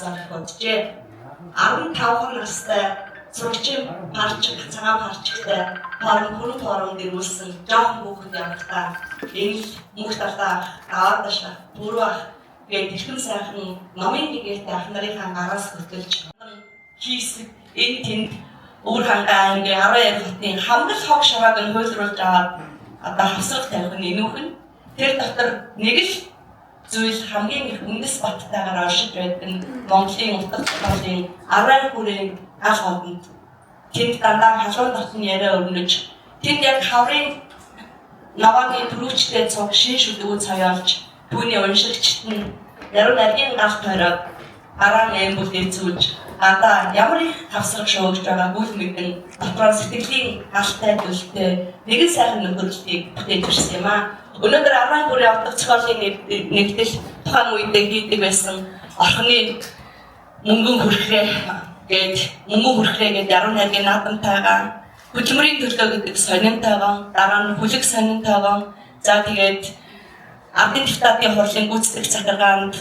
асуух боджээ. 15 настай сурагчийн парч, цагаан парчтай хүн хооронд ирүүлсэн жоохон хүүхэд явахдаа энэ мөнх талаа аваад таашаа бүрүү ах гээд ихэнх сайхан номын нэгээртэй ах нарынхаа гараас хөтөлж хийсэн энэ тэнд өөр хангаа ингээ 12 хотын хамгал хог шавааг нь хөлрүүлж аваад одоо хавсрах тавих нь энүүх нь тэр дотор нэг л зүйл хамгийн их үндэс баттайгаар оршиж байдаг нь Монголын утга зохиолын 10 хүрээний гал хотод тэнд дандаа халуун дотны яриа өрнөж тэнд яг хаврын наваагийн төрөвчтэй цог шин шүлгүү цаялж түүний уншигчт нь яруу найргийн гал тойроод араа нэм бүлээ зүүлж одоо ямар их тавсрах шоогж байгаа бүл мэдэн дотор сэтгэлийн галтай төлтэй нэгэн сайхан нөхөрлөлтийг бүтээж ирсэн юм аа. Өнөөдөр 10 бүрийн утга зохиолын нэгдэл тухайн үедээ хийдэг байсан орхны мөнгөн хүрхрээ гээд яруу найргийн наадамтайгаа хөдөлмөрийн төлөө гэдэг сонинтойгоо дараа нь хүлэг сонинтойгоо за тэгээд ардын диктатын хурлын гүйцэтгэх захиргаанд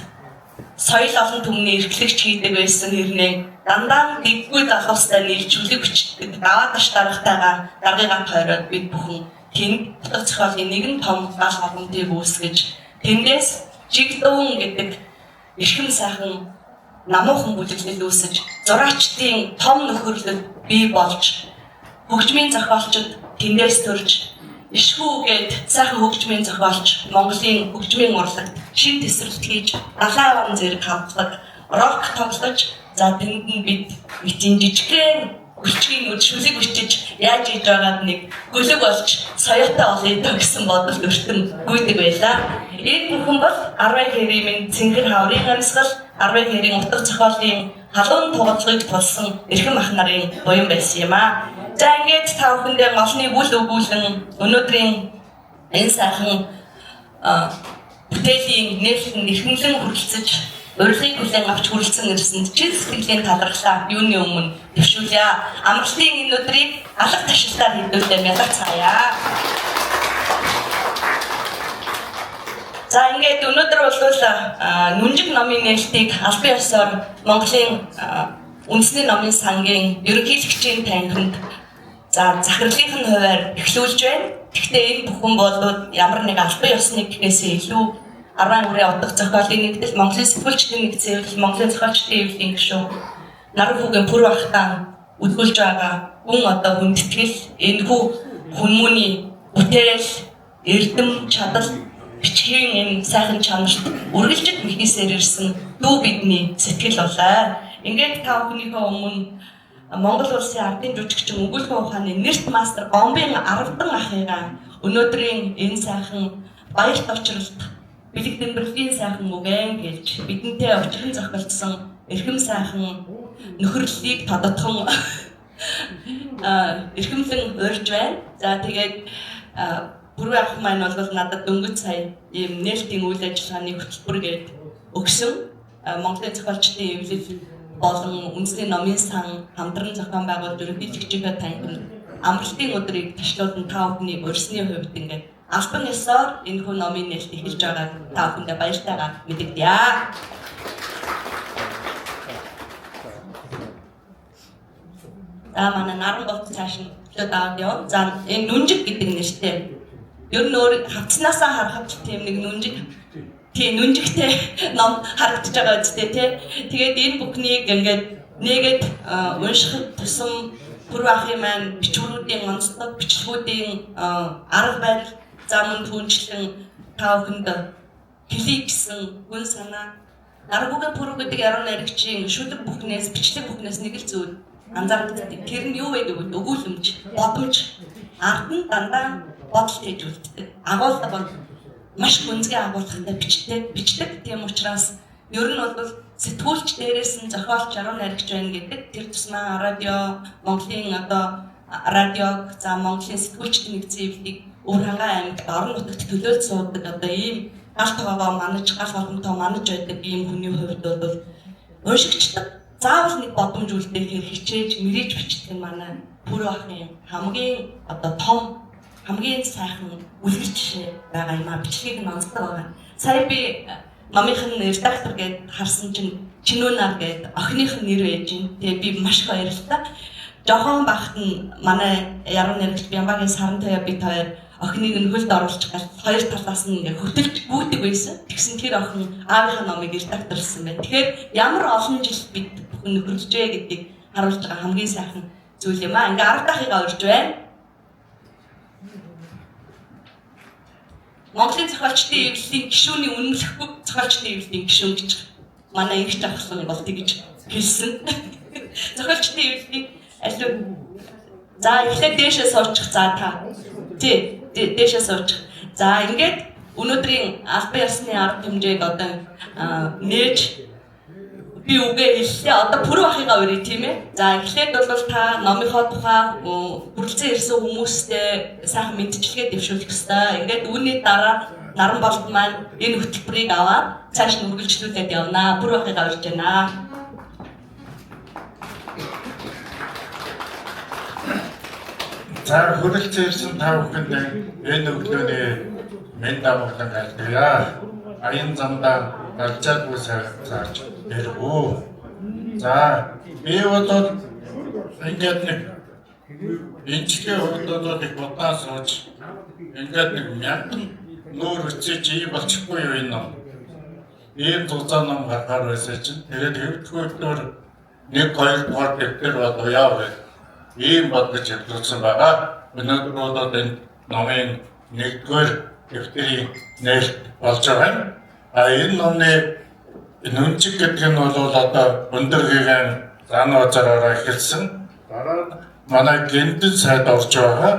соёл олон түмний эрхлэгч хийдэг байсан хэрнээ дандаа дэггүй залуустай нийлж хүлэг бичдэг даваа таш дарагтайгаа даргыгаа тойроод бид бүхэн тэнд утга зохиолын нэгэн том гал хавныг үүсгэж тэндээс жигдүүн гэдэг эрхэм сайхан намуухан бүлэглэл үүсэж зураачдын том нөхөрлөл бий болж хөгжмийн зохиолчид тэндээс төрж ишхүүгээд сайхан хөгжмийн зохиолч Монголын хөгжмийн урлагт шин тесрэлт хийж далайн зэрэг хавдаг рок тоглож за тэнд нь бид эцэн жижигхэн хүчгийн үд шүлэг бичиж яаж хийж байгаад нэг гөлөг болж соёотой олъё гэсэн бодол өртөн гүйдэг байлаа. Энэ бүхэн бол 10 хэрийн цэнгэр хаврын амьсгал 10 хэрийн утга зохиолын халуун туулгыг тулсан эрхэм ах нарын буян байсан юм аа. За ингээд та бүхэндээ олны бүл өгүүлэн өнөөдрийн энэ сайхан бүтээлийн нээлтэнд эрхэмлэн хүрэлцэж урилгыг хүлээн авч хүрэлцэн ирсэнд чин сэтгэлийн талархлаа юуны өмнө төвшүүлье. Амралтын энэ өдрийг алга ташилтаар хэдүүлээ мялгацгаая. За ингээд өнөөдөр бол нүнжиг номын нээлтийг албан ёсоор Монголын үндэсний номын сангийн ерөнхийлөгчийн танхимд за захирлын хуваар эхлүүлж байна. Гэхдээ энэ бүхэн болоод ямар нэг албан ёсны гэхээсээ илүү 10 бүрийн утга зохиолын нэгдэл Монголын сэтгүүлчдийн нэгдсэн хэвлэл Монголын зохиолчдын хэвлэлийн гишүүн Нарвуугийн пүр бахтан үдгүүлж байгаа гүн одоо хүндэтгэл энэхүү хүмүүний бүтээл эрдэм чадал бичгийн энэ сайхан чанарт үргэлжид мэхээсээр ирсэн дүү бидний сэтгэл болоо. Ингээд та бүхнийхээ өмнө Монгол улсын ардын жүжигчин өгүүлбэн ухааны нэрт мастер Гомбын 10 ахыгаа өнөөдрийн энэ сайхан баярт очролт бэлэг дэмбэрлэлийн сайхан үгэн гэлж бидэнтэй очихын зохиолцсон эрхэм сайхан нөхөрлөлийг тодотхон эрхэмлэн урьж байна. За тэгээд бүрэн ах маань бол надад дөнгөж сая ийм нээлтийн үйл ажиллагааны хөтөлбөр гээд өгсөн. Монголын зохиолчдын хэвлэл болон үндэсний номын сан хамтран зохион байгуулж ерөнхийлөгчийнхээ танхимд амралтын өдрийг ташлуулан та бүхний урьсны хувьд ингээд албан ёсоор энэхүү номын нээлт эхэлж байгааг та бүхэндээ баяртайгаар мэдэгдэе. За манай наран болт цааш нь төлөөд аваад яв. За энэ нүнжиг гэдэг нэртэй. Ер нь өөр хавцнаасаа харахад тийм нэг нүнжиг тийм нүнжигтэй ном харагдаж байгаа үстэй тий. Тэгээд энэ бүхнийг ингээд нэгэд уншихад тусам пүр ахын маань бичвэрүүдийн онцлог бичлэгүүдийн арга барил замун түнчлэн та бүхэнд хэлий гэсэн гүн санаа Нарвуугийн пүр гэдэг яруу найрагчийн шүлэг бүхнээс бичлэг бүхнээс нэг л зүйл анзаардаг. Тэр нь юу вэ гэвэл өгүүлэмж, бодомж, ард нь дандаа бодол хийж үлддэг. Агуулга бол маш гүнзгий агуулгатай бичдэг. Тийм учраас ер нь бол сэтгүүлч дээрээс нь зохиолч яруу найрагч байна гэдэг тэр тусмаа радио, Монголын одоо радиог, за Монголын сэтгүүлчдийн нэгдсэн хэвлэлийг өөр хангаа аймагт орон нутагт төлөөлж суудаг одоо ийм гал тоогоо манаж, гал боломтоо манаж байдаг ийм хүний хувьд бол уншигчдаг заавал нэг бодомж үлдээхээр хичээж мэрэж бичдэг манай пүр ахын хамгийн одоо том хамгийн сайхан үлгэр жишээ байгаа юм а бичлэгийг нь онцлог байгаа. Сая би номынхын редактор гээд харсан чинь Чинүүнаа гээд охиных нь нэр байж гин. Тэгээ би маш их баярлалаа. Жохон багт нь манай яруу найрагч Бямбагийн Саран Тоё бид хоёр охиныг нь хөлд оруулах гэж хоёр талаас нь ингээ хөтөлж гүйдэг байсан. Тэгсэн тэр охин аавынхаа номыг редакторлсан байна. Тэгэхээр ямар олон жил бид бүхэн нөхөрлөжээ гэдгийг харуулж байгаа хамгийн сайхан зүйл юм аа. Ингээ 10 дахыгаа урьж байна. Монголын зохиолчдын эвлэлийн гишүүний үнэмлэхгүй зохиолчдын эвлэлийн гишүүн гэж манай их давхсан бол тэгж хэлсэн. Зохиолчдын эвлэлийн алив за эхлээд дээшээ суучих за та. Тий дээшээ суучих. За ингээд өнөөдрийн албан ёсны арга хэмжээг одоо нээж би үгээ хэллээ. Одоо пүрэв ахыгаа өрөө тийм ээ. За эхлээд бол та номынхоо тухай хүрэлцэн ирсэн хүмүүстэй сайхан мэдчилгээ дэвшүүлэх ёстой. Ингээд үүний дараа наран болд маань энэ хөтөлбөрийг аваад цааш нь үргэлжлүүлээд явнаа. Пүрэв ахыгаа урьж байна. За хүрэлцэн ирсэн та бүхэнд энэ өглөөний мэнд амгалан айлтгая. Аян замдаа галзаагүй саарч ирвүү. За би одоо ингээд нэг энэчгээ хурдаад их бодаа сууж ингээд нэг мянган нүүр өцөж ийм болчихгүй юу энэ ном. Ийм зузаан ном гаргаар байсан чинь тэгээд хэвтгүүгээр 1-2 дугаар дэвтэр одоо яав вэ? Ийм бодож явуулсан байгаа. Өнөөдөр одоо энэ номын 1-р дэвтэрийн нээлт болж байгаа. Энэ номны нүнчиг гэдэг нь бол одоо өндөр гэгээн зан уузаараа эхэлсэн. Дараа нь манай гэнтэн сайд орж байгаа.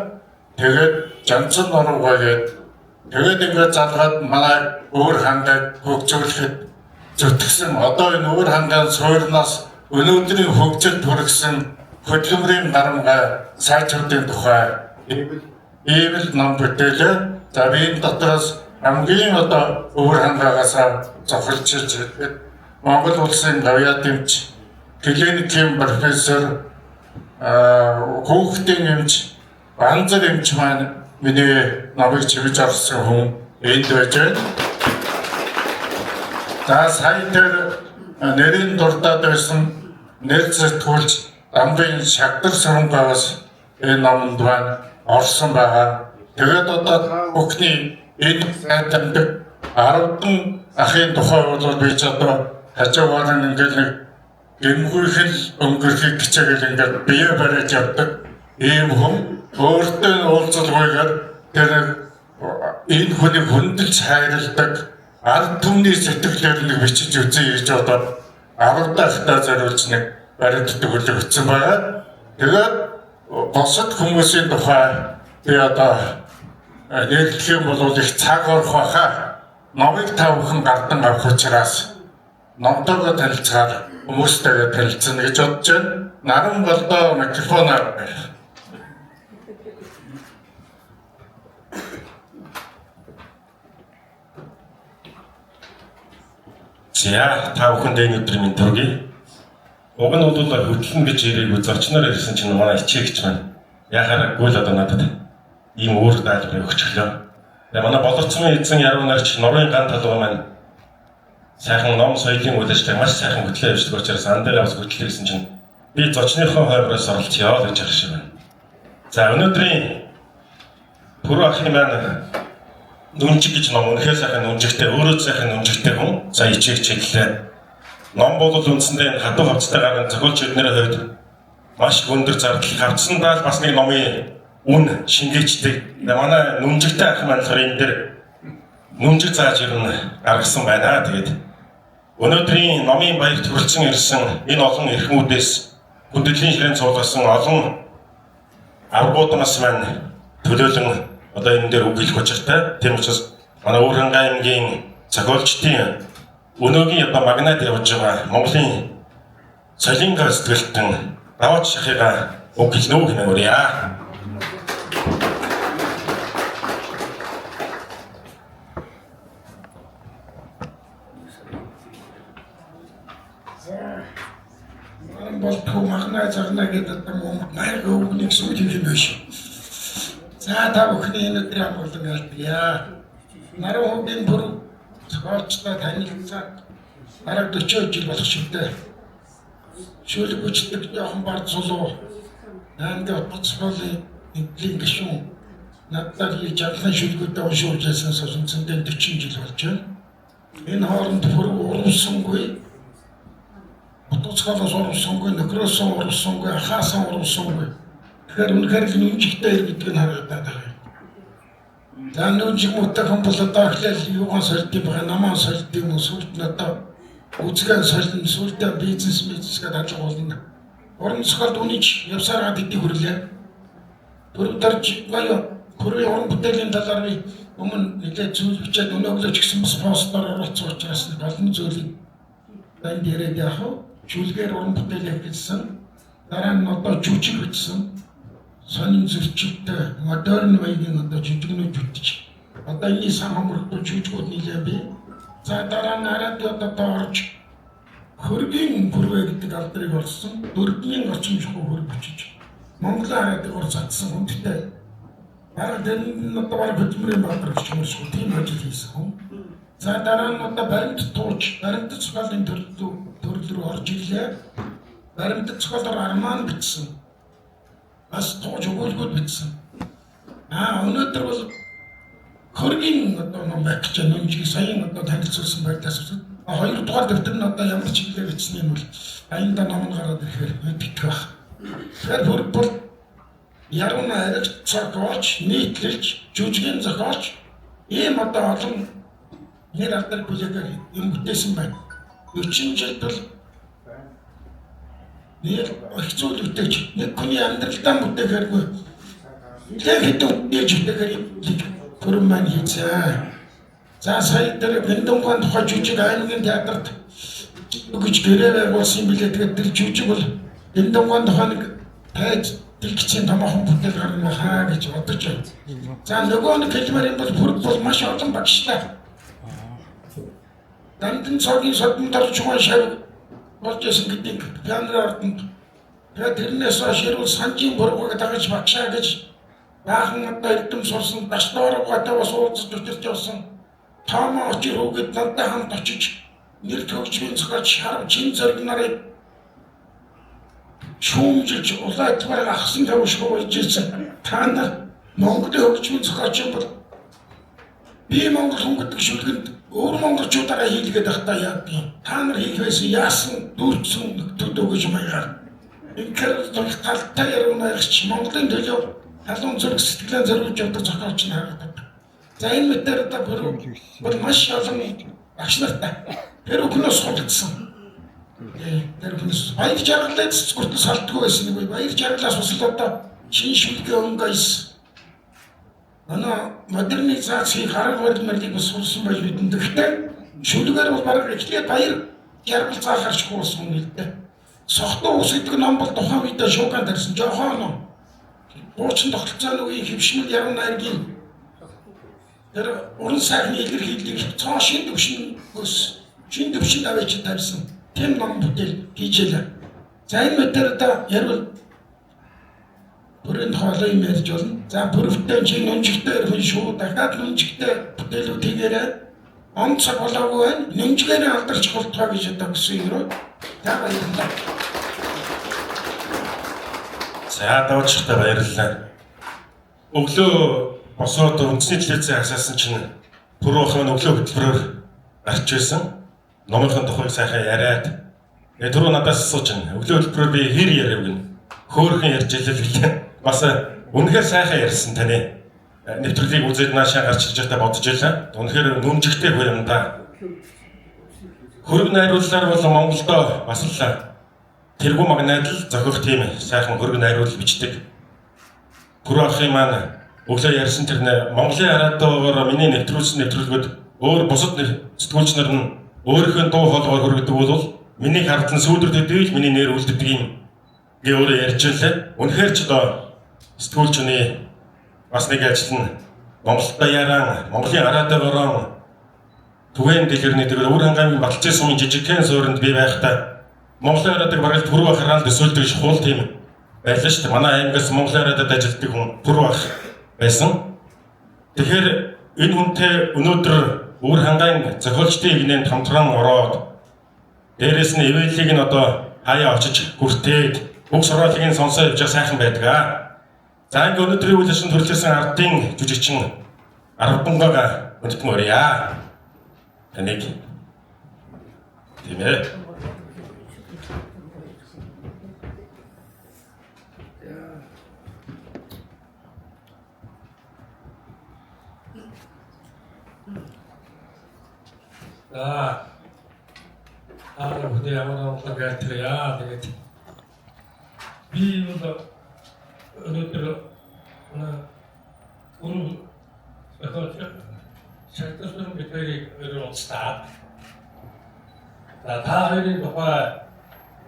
Тэгээд жанцсан нуруугаа гээд тэгээд ингээд залгаад манай өөр хангааг хөгжүүлэхэд зүтгэсэн. Одоо энэ өөр хангаан суурнаас өнөөдрийн хөгжил төрөгсөн хөдөлмөрийн дарамгай сайжруудын тухай ийм л ном бүтээлээ. За би энэ дотроос хамгийн одоо өөр хангаагаас зохилж ирээд Монгол улсын гавьяа дэмч клиникийн профессор хүүхдийн эмч Банзар эмч маань миний номыг чивж авсан хүн энд байж байна. За сая тэр нэрийн дурдаад байсан нэр зэтгүүлж Дамбын шагдар сурангаас энэ номонд байна орсон байгаа. Тэгээд одоо бүхний энэ сайдамдаг 10 ахын тухай бол би ч одоо хажуугаар ингээд нэг гэмгүйхэл өнгөрхийг хичээгээл ингээд бие бариад явдаг ийм хүн өөртөө уулзалгүйгээр тэр энэ хүнийг хүндэлж хайрладаг ард түмний сэтгэлээр нэг бичиж үзье гэж одоо 10 дахьтаа зориулж нэг баримтдаг үлэг өгсөн байгаа. Тэгээд босод хүмүүсийн тухай би одоо нэрлэх юм бол их цаг орох байхаа. Номыг та бүхэн гардан авах учраас номтойгоо танилцахаар хүмүүстэйгээ танилцсан гэж бодож байна. Наран болдоо микрофоноор за та бүхэнд энэ өдрийн мэнд төргий. Уг нь бол хөтлөн гэж ирээгүй зочноор ирсэн чинь манай хичээгч маань яхаараагүй л одоо надад ийм өөр тайлбар өгч өглөө. Тэгээ манай боловцмын эзэн яруу найрагч Нурын ган талбай маань сайхан ном соёлын үйл ажиллагааг маш сайхан хөтлөө явуулдаг учраас андаа авс хөтлөө ирсэн чинь би зочныхоо хойгоос оролцъё гэж ярих шиг байна. За өнөөдрийн пүрэв ахын маань нүнчиг гэж ном үнэхээр сайхан нүнжигтэй өөрөө сайхан нүнжигтэй хүн. За ичээг чиглэлээ. Ном бол үндсэндээ хатуу хавцтай гарсан зохиолч эднэрийн хувьд маш өндөр зардал хавцсандаа л бас нэг номын үн шингээчдэг. Манай нүнжигтэй ах маань энэ дээр нүнжиг зааж ирнэ гаргасан байна. Тэгээд өнөөдрийн номын баярт хүрэлцэн ирсэн энэ олон эрхмүүдээс хүндэтгэлийн ширээн цугласан олон аргууднаас маань төлөөлөн одоо энэ дээр үг хэлэх учиртай. Тийм учраас манай Өөрхангай аймгийн зохиолчдын өнөөгийн одоо магнат явж байгаа Монголын соёлын сэтгэлтэн даваач шахыгаа үг хэлнэ үү гэнэ үрье. бол томахна зарна гэдэг юм майг өгнөх сүлжээ юм биш. За та бүхний энэ өдрийн амгалан айлтгая. Наран хөвгийн бүр зохиолчтой танилцаад бараг 40 жил болох шигтэй. Шүлэг хүчдэг жоохон бard сулуу. Наанды утгачлалын эдлийн гишүүн надад хийж авсан шүлгүүдээ уншуулж байсан сонсондөө 40 жил болж байна. Энэ хооронд бүр уралсангүй. Утгачлалаас уралсангүй, нөхрөөс уралсангүй, ахаас уралсангүй. Тэгэхээр үнэхээр л нүнжигтэй гэдэг нь харагдаад байна. За нүнжиг мутахан бол одоо эхлээл юугаар сольдгийг байгаа намаа сольдгийг сүлд нь одоо үзгэн солин сүлдээ бизнес гэдэг хаалга болно. Орон зохиолд үнийч явсараад идэв хүрлээ. Төрөвдөрж баяа бүрийн орон бүтээлийн талаар би өмнө нэлээд зүйл бичээд өнөглөж гисэн бас постоор оруулсан учраас олон зүйлийг танд яриад яах вэ? Жүлгээр орон бүтээлээ хийсэн. Дараа нь одоо жүжиг бичсэн. Сонин зөрчилтэй модерн маягийн одоо жүжигнүүд бүтэж. Одоо энэ сан хамрагтуу жүжигүүд нэлээд бий. За дараа нь радиод одоо орж хөргийн бүрвэ гэдэг алдрыг олсон. 4,000 орчим шоу хөрг бичиж. Монголын радиог орцсон хүндтэй. Бараг энэ одоо бараг хөдөлмөрийн баатар гэж юмшгүй тийм ажил хийсэн хүн. За дараа нь одоо баримт тууч, баримт зохиолын төрөл рүү орж ирлээ. Баримт зохиолоор арман бичсэн. Бас тууч өгүүлбэр бичсэн. Өнөөдөр бол хөргийн одоо номер гэж нүнжиг саяхан одоо танилцуулсан байдлаас үзвэл 2 дугаар дэвтэр нь одоо ямар чиглэлээр бичсэн юм бол аянда ном нь гараад ирэхээр мэддэг байх. Тэгэхээр бүр яруу найрагч, зохиолч, нийтлэлч, жүжигийн зохиолч ийм одоо олон нэр алдар бүлэгээр юм бүтээсэн байна. 40 жил бол нэр их зүйл бүтээж нэг хүний амьдралдаа бүтээхэргүй нэг хэдэн үеж бүтээхэр төрөн маань хийцээ. За сая дээр Бэндонгийн тухай жүжиг аймгийн театрт өгч гэрээ байгуулсан билээ. Тэгээд тэр жүжиг бол Бэндонгийн тухай нэг тайз дэлгэцийн томоохон бүтээл гарна хаа гэж бодож байна. За нөгөө нэг хэлмээр юм бол маш олон багштай. Дандан цогийн содон тарчмаа шав болж исэн гэдэг пианер ордонд. Тэгээд тэрнээс хойш хэрүүл санжийн бургыг дагаж багшаа гэж баахан одоо эрдэм сурсан дашдоорготой бас уулзаж өчөрч явсан. Томоо очир хүүгээд надтай хамт очиж нэр төгжмийн зохиолч Шарав чин зориг нарыг шүүмжилж улаатмаар ахсан тавшгүй болж ирсэн. Та нар Монголын хөгжмийн зохиолч бол би Монгол хүн гэдэг шүлгэнд өөр монголчуудаараа хийлгээд байхдаа яадгийг та нар хийх байсан яасан дүүрсэн төдөө гэж маягаар. Ингээд талтай яруу найрагч Монголын төлөө халуун зүрх сэтгэлээ зориулж явдаг зохиолч нь харагдав. За энэ мэдээр одоо бүр маш олон багш нартай тэр өгнөөс хулцсан. Тэр өгнөөс баяр жаргалаас зүртэл салтгүй байсан нэг баяр жаргалаас бас одоо шин шүлгээ өнгөйс. Модернизацийн хараг баримтыг бас сурсан байж бидэнд. Гэхдээ шүлгээр бол бараг эхлээд баяр жаргал заахарч хуусан юм л дээ. Сохтуу ус гэдэг ном бол тухайн үедээ шууган тарьсан жоохон ном. Уучин тогтолцооны үеийн хөвшмөл яруу найргийн тэр уран сайхны илэрхийллийг цоо шин төвшин аваач тавьсан. Тэм ном бүтээл хийжээ. За энэ мэдээр одоо ярил бүрэн хоолой юм ярьж болно. За бүрөвтэй чи нүнжигтэй хүн шүү. Дахиад нүнжигтэй бүтээлүүд хийгээрэй. Он цаг болоогүй байна. Нүнжгээр алдарч болтгоо гэж одоо гэсэн юм руу. За баярлалаа. За давчтай баярлалаа. Өглөө босоод үндэсний телевизээ хасаасан чинь түрүүхэн өглөө хөтөлбөрөөр гарч байсан. Номынхон тухайг сайхан яриад түрүү надаас асууж байна. Өглөө хөтөлбөрөөр би хэр яриав гин. Хөөхөн ярьж илэлээ. Бас үнэхээр сайхан ярьсан таны. Нэвтрүүлгийг үзээд наашаа гарч ирж байхдаа бодож байлаа. Үнэхээр нүмжигтэй хөө юм да. Хөрөг найрууллаар бол Монголдо бас л тэргүү магнайдал зохиох тийм сайхан хөрөг найруулал бичдэг. Түрүү ахын маань өглөө ярьсан тэр Монголын радиогоор миний нэвтрүүлсэн нэвтрүүлгүүд өөр бусад сэтгүүлч нар нь өөрийнхөө дуу хоолойгоор хөргөдөг бол миний хардлан сүүлдэр төдийл миний нэр үлддэг юм гээ өөрөө ярьж байлаа. Үнэхээр ч одоо сэтгүүлчний бас нэг ажил нь Монголда яран Монголын радиогоор түгээн дэлгэрний тэр өөр хангамын баталжээ сумын жижигхэн суурьнд би байхдаа Монголын радиог бараг түрүү ахраад төсөөлдөг шуул тийм байлаа шүү дээ. Манай аймагаас Монголын радиод ажилладаг хүн түрүү ах байсан. Тэгэхээр энэ хүнтэй өнөөдөр өөр хангаан зохиолчдын игнэнд хамтран ороод дээрээс нь ивэлийг нь одоо хаяа очиж хүртээд бүх сургалтыг нь сонсоо явж сайхан байдаг аа. За ингээ өнөөдрийн үйл ажиллагаанд төрөлжсөн ардын жүжигчин Арбангаа өндөтмөрья. Таныг тийм ээ. 근데 아무나 그래야 되겠지. 비도 어느덧 오늘 셔터스는 배터리 이런 스타트. 다 하는 거가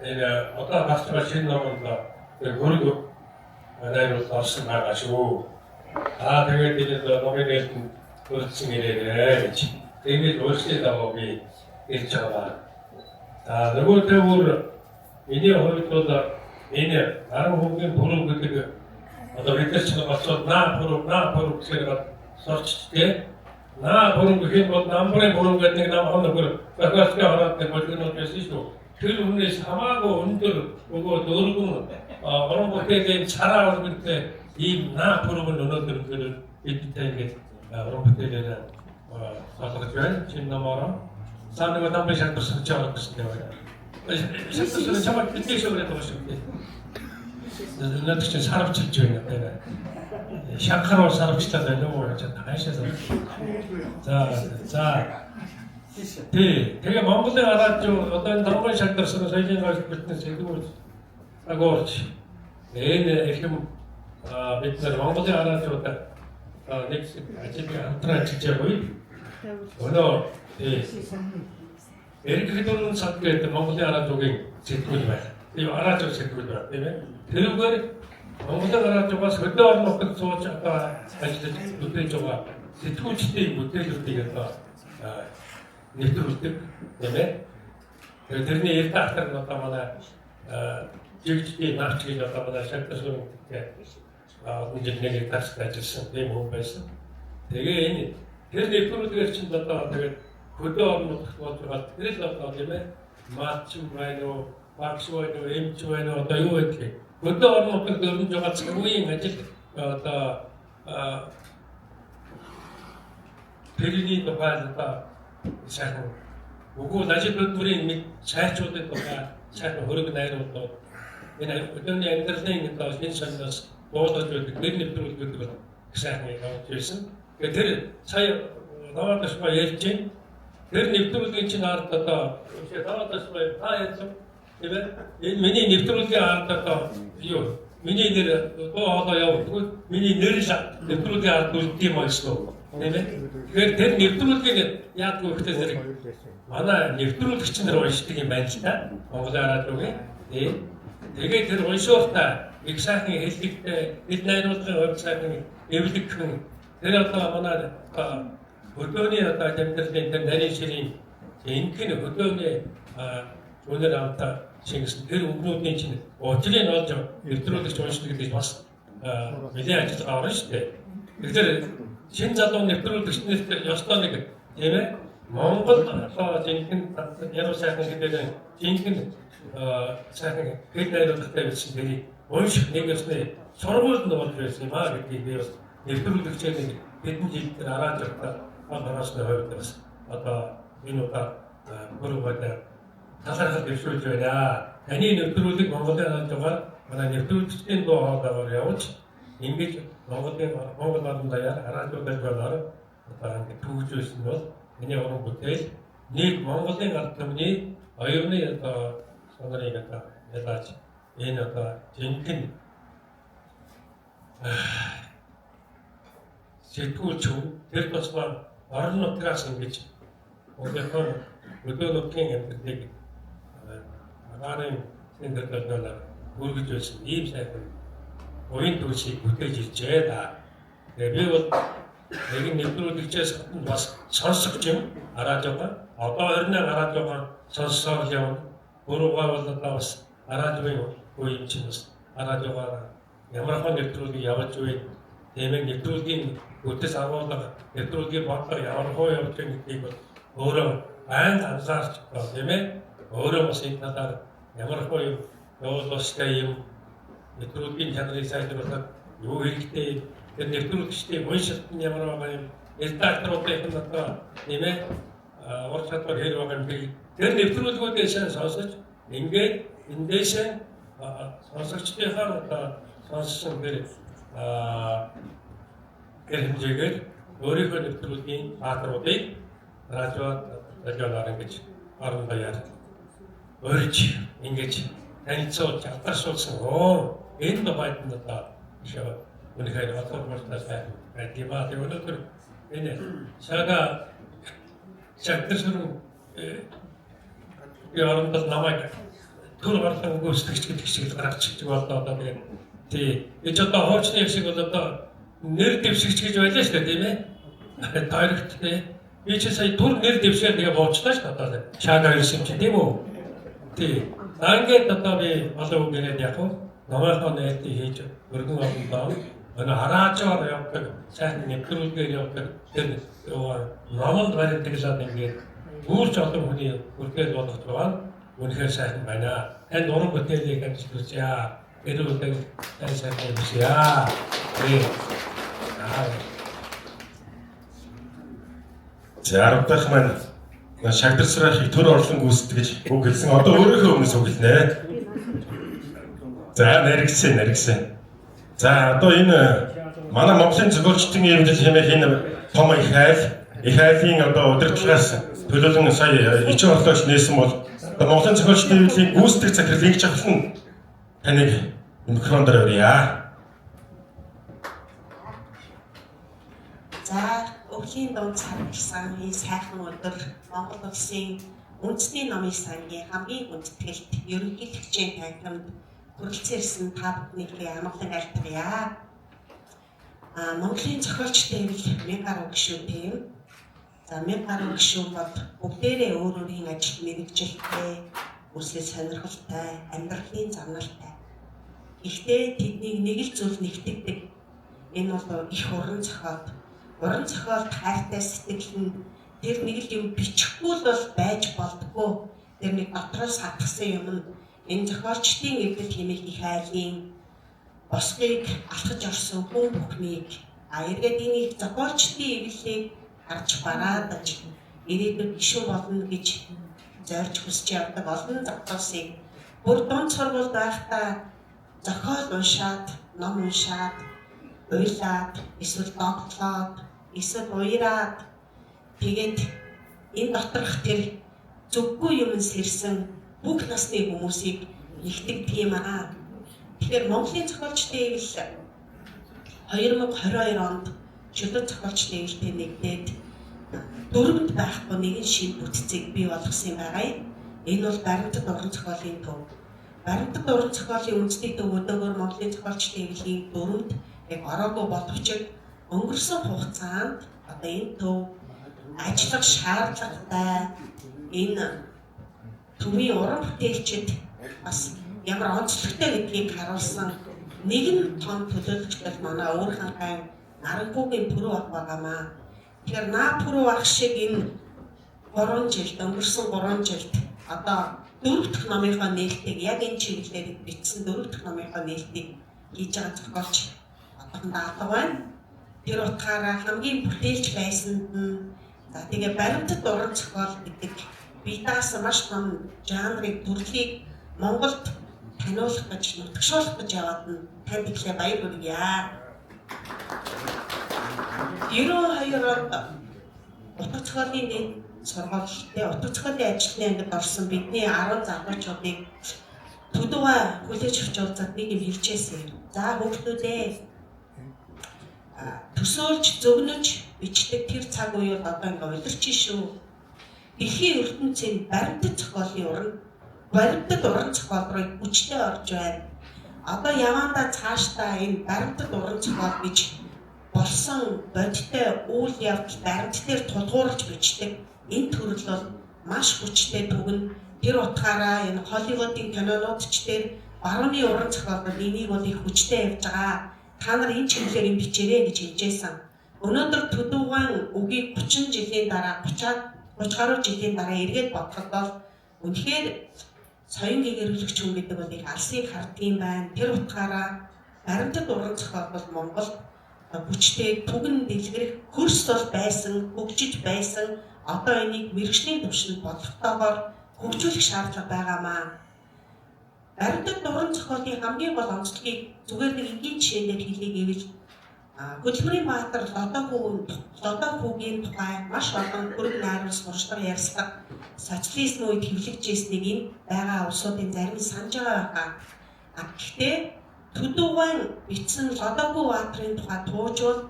이제 어떤 말씀하신 놈은 그리고 나이로 더스 나가시고 다 되게 되는 노미네이션 그렇지미래네. 되게 좋으시다고 우리 일처가 자, 누구 때문에 이제 어디서다 이제 다른 부분 보는 것들이 어떤 리터치가 맞서 나 보는 제가 서치게 나 보는 게 뭐 남분에 보는 거 같은 게 남하는 거 그래서 하나 때 벌써 있어. 그 운에 사마고 운들 보고 놀고 그런 것에 대해 잘하고 그때 이나 보는 걸 넣는 그 이때 그런 것에 대한 사실 지금 넘어라 사는 거 담배 샷도 설정하고 있어요. 샷도 정말 뜻대로 그랬던 것인데 나 진짜 사람 질주야 내가 샤카로 사람 치다가 너무 다 하셔서 자 되게 먼 곳에 알았죠. 어떤 담배 샷도 쓰는 사진을 그때 제대로 하고 내내 이렇게 밑에 먼 곳에 알았죠. 넥스 아침에 한타나 직접 보이 오늘 에릭 도는 사건에 먼곳에 알아쪽에 제트고지 말이야. 이 알아쪽 제트고지 말이야. 때문에 그리고 먼곳에 알아쪽가 설득 안 먹고 저 아까 다시 못된 쪽가 제트고지 때 못된 쪽이었다. 네트워크 때문에 그들이 일단 하는 것마다 지역지 나치게 잡다마다 셔터스는 이제 내게 다시 가졌어. 내 몸에서 되게 그런데 프로그램을 친다다 되게 그것도 뭐가 그래서 때문에 마침와이노 박수와이노 엠치와이노 어떤 이거 이렇게 그것도 뭐 그런 저가 최고인 거지 어떤 베르린도 봐줬다 잘 보고 다시 그들이 이미 잘 줘도가 잘 모르고 나이로 또 그냥 어떤 엔터테인먼트 또 인선스 모두 저 그린 프로그램 그상에 나오죠. 그들 사이 나왔다 싶어 예지 그런 프로그램이 지나갔다 이제 나왔다 싶어 다 했죠. 이제 미니 프로그램이 알았다 요 미니들 또 하다요 미니 늘자 프로그램 또 팀을 쓰고 네네 그 프로그램이 야구 그때들이 많아 프로그램 친구들 오시게 많지다 뭔가 쪽에 예 되게 들어올 수 없다 익사하게 했을 때 일나이로서 익사하게 예비득 내려서 하나 어떤이었다 재밌었는데 내리시니 인기는 어떤이 오늘 아무튼 지금 그 운동된지는 어떻게 나왔죠? 일들어도 좋으시게 되었어. 이제 아직 알았을 때 그들 진짜도 일들어도 신을 때 여섯단에 예매 몽골도 진긴 여러 사람이 되는 진긴 사람이 그때로 그때 신들이 원식 내겠을 서로를 넣어주었지만 이렇게 되었어. 일들어도 제는 빈지 알아줬다. 말하시는 거였어. 아까 민호가 물어봤다. 다사할 때 쇼줘야 아니 일들어도 뭔가가 정말 나 일들어도 스탠도 하다고 그래요. 인기 뭔가 나야 알아줘야 될 거라. 어떤 두주 있으면 그냥 오는 것에 네 뭔가 같으니 어이없네 또 선언이 같다. 내다지 얘는 진킨 제투 중 될것만 바로 들어가서 있지. 오늘은 어떤 게 나는 생각하다가 모르겠어. 이입사고 오인 도시 그때지 제다 내비고 내게 내도록 뒤쳐서 와서 선수 좀 알아줘봐. 어떤 어린애 알아줘봐. 선수 좀 보러가 왔다 왔어. 알아줘요. 오인 친구 알아줘봐. 야마한 내도록 야마줘요. тийм нэвтрүүлгийн үдэс агуулга, нэвтрүүлгийн бодлого ямар хөө явж байгаа гэдгийг бол өөрөө байн анзаарч байгаа тийм ээ. Өөрөө бас энэ талаар ямар хөө юм явуулсан юм нэвтрүүлгийн чанарыг сайжруулах юу хэрэгтэй, тэр нэвтрүүлэгчдийн уншилт нь ямар байгаа юм, редакторуудын одоо тийм ээ ур чадвар хэр байгаа юм бэ? Тэр нэвтрүүлгүүдээс сонсож ингээд эндээс сонсогчдынхаа одоо сонссон тэр хэмжээгээр өөрийнхөө нэвтрүүлгийн баатруудыг радионоор ингэж орон даяар өрж ингэж танилцуулж алдаршуулсан. Энэ байд нь одоо үнэхээр хатууртай байдгиймаа. Тэр өнөөдөр энэ сага шагтэрсэн яарамдал намайг түр гарлан гүйцэтгэгч гэдэг шиг гаргачих болоо одоо тэгээд тий энэ ч одоо хуучны шиг бол одоо нэр дэвшигч гэж байлаа шүү дээ тийм ээ дайрект тий би ч сая түр нэр дэвшээ тэгээ буучлаа шүү дээ одоо шаага ирсэн чи тийм үү тий ингээд одоо би олон үг яриад яг намайхаа нээлтийг хийж өргөн олондоо өнөө хараачаар явдаг сайхан нэвтрүүлгээр явдаг тэр номонд баримтаглаад ингээд үүрч олон хүний үргэлж болгож байгаа үнэхээр сайхан байна. Танд уран бүтээлийг амжилтгуулж яа. Эрүүл сайн байцгаая. Зарвдах маань шагдарсрахыг төр орлон гүйцэтгэж үг хэлсэн. Одоо өөрийнхөө өмнөөс үг хэлнэ. За наригсан. За одоо энэ манай Монголын зохиолчдын эвдэл хэмээх энэ том их айлын одоо удирдлагаас төлөөлөн сая ичэн орлогч нээсэн бол одоо Монголын зохиолчдын эвдлийн гүйцэтгэх захирлыг жавхлан таныг микрофон дээр өрье. За өвлийн дунд царилсан энэ сайхан өдөр Монгол улсын үндэсний номын сангийн хамгийн гүндэтгэлт ерөнхийлөгчийн танхимд хүрэлцэн ирсэн та бүхнийг амгалан айлтгая. Монголын зохиолчдын эвдэл 1000 гаруй гишүүнтэй юм. За 1000 гаруй гишүүн бол бүгдээрээ өөрийн ажил мэргэжилтэй, үсэл сонирхолтой, амьдралын замналтай. Гэхдээ тэднийг нэг л зүйл нэгтгэдэг. Энэ бол их уран зохиолт хайртай сэтгэл нь тэр нэг л юм бичихгүй л бол байж болдгоо. Тэр нэг дотроос хатгсан юм нь энэ зохиолчдын эвдэл хэмээх их айлын босгыг алхаж орсон хүн бүхнийг эргээд энэ зохиолчдын эвдэлийг харж бараад ирээдүйд гишүүн болно гэж зорж хүсэж явдаг олон зохиолчдыг бүр дунд сургуульд байхдаа зохиол уншаад, ном уншаад, уйлаад, эсвэл догтлоод, эсвэл уяраад тэгээд энэ доторх тэр зөвгүй юм сэрсэн бүх насны хүмүүсийг нэгтгэдэг юм аа. Тэгэхээр Монголын зохиолчдын эвдэл 2022 онд чөлөө зохиолчдын эвдэлтэй нэгдээд дөрөвд байхгүй нэгэн шин бүтцийг бий болгосон юм байгаа. Энэ бол баримтат уран зохиолын төв. Баримтат уран зохиолын үндэсний төв өдөөгөр Монголын зохиолчдын эвдлийн дөрөвд яг ороогүй боловч өнгөрсөн хугацаанд одоо энэ төв ажиллах шаардлагатай энэ төвийн уран бүтээлчид бас ямар онцлогтой гэдгийг харуулсан нэгэн том төлөөлөгч бол манай өөр хангаан Наранхуугийн Пүрэв ах байгаамаа. Тэгэхээр Пүрэв ах шиг энэ 3 жилд өнгөрсөн 3 жилд одоо 4 дахь номынхоо нээлтийг яг энэ чиглэлээр бичсэн 4 дахь номынхоо нээлтийг хийж байгаа зохиолч одоохондоо алга байна. Тэр утгаараа хамгийн бүтээлч байсанд нь за тэгээ баримтат уран зохиол гэдэг бие даасан маш том жанрыг төрлийг Монголд таниулах гэж нутагшуулах гэж яваад нь танд ихлэ баяр хүргье. 92 онд утга зохиолын нэг сургалтын утга зохиолын ажилтны ангид орсон бидний 10 залуучуудыг Төдөвөө хүлээж авч уулзаад нэг юм хэлчихсэн. За хүүхдүүдээ төсөөлж зөвнөж бичдэг тэр цаг үеийг одоо ингээ удирчин шүү. Дэлхийн ертөнцийн баримтат уран зохиол руу хүчтэй орж байна. Одоо явандаа цаашдаа энэ баримтат уран зохиол гэж болсон бодиттой үйл явдал баримт дээр тулгуурлаж бичдэг. Энэ төрөл бол маш хүчтэй түгэн. Тэр утгаараа энэ Холливуудын кинонууд ч дээр барууны уран зохиол энийг бол их хүчтэй явж байгаа. та нар энэ чиглэлээр юм бичээрэй гэж хэлжсэн. Өнөөдөр Төдөөгаан үгийг 30 жилийн дараа 30 гаруй жилийн дараа эргээд бодоход бол үнэхээр соён гэгэрүүлэгч хүн гэдэг бол их алсыг хардгийн байна. Тэр утгаараа баримтат уран зохиол бол Монголд хүчтэй түгэн дэлгэрэх хөрс бол байсан, хөгжиж байсан. Одоо энийг мэрэгчлийн түвшинд бодлоготойгоор хөгжүүлэх шаардлага байгаамаа. Баримтат уран зохиолын хамгийн гол онцлогийг зүгээр нэг энгийн жишээнээр хэлье гэвэл Хөдөлмөрийн баатар Лодогуугийн тухай маш олон хөрөг найруулсан уршлагаар ярьцлага социализм үед хэвлэгдэж ирснийг энэ байгаа улсуудын зарим нь санаж байгаа. Гэхдээ Төдөөгаан бичсэн Лодогуу баатарын тухай туужвал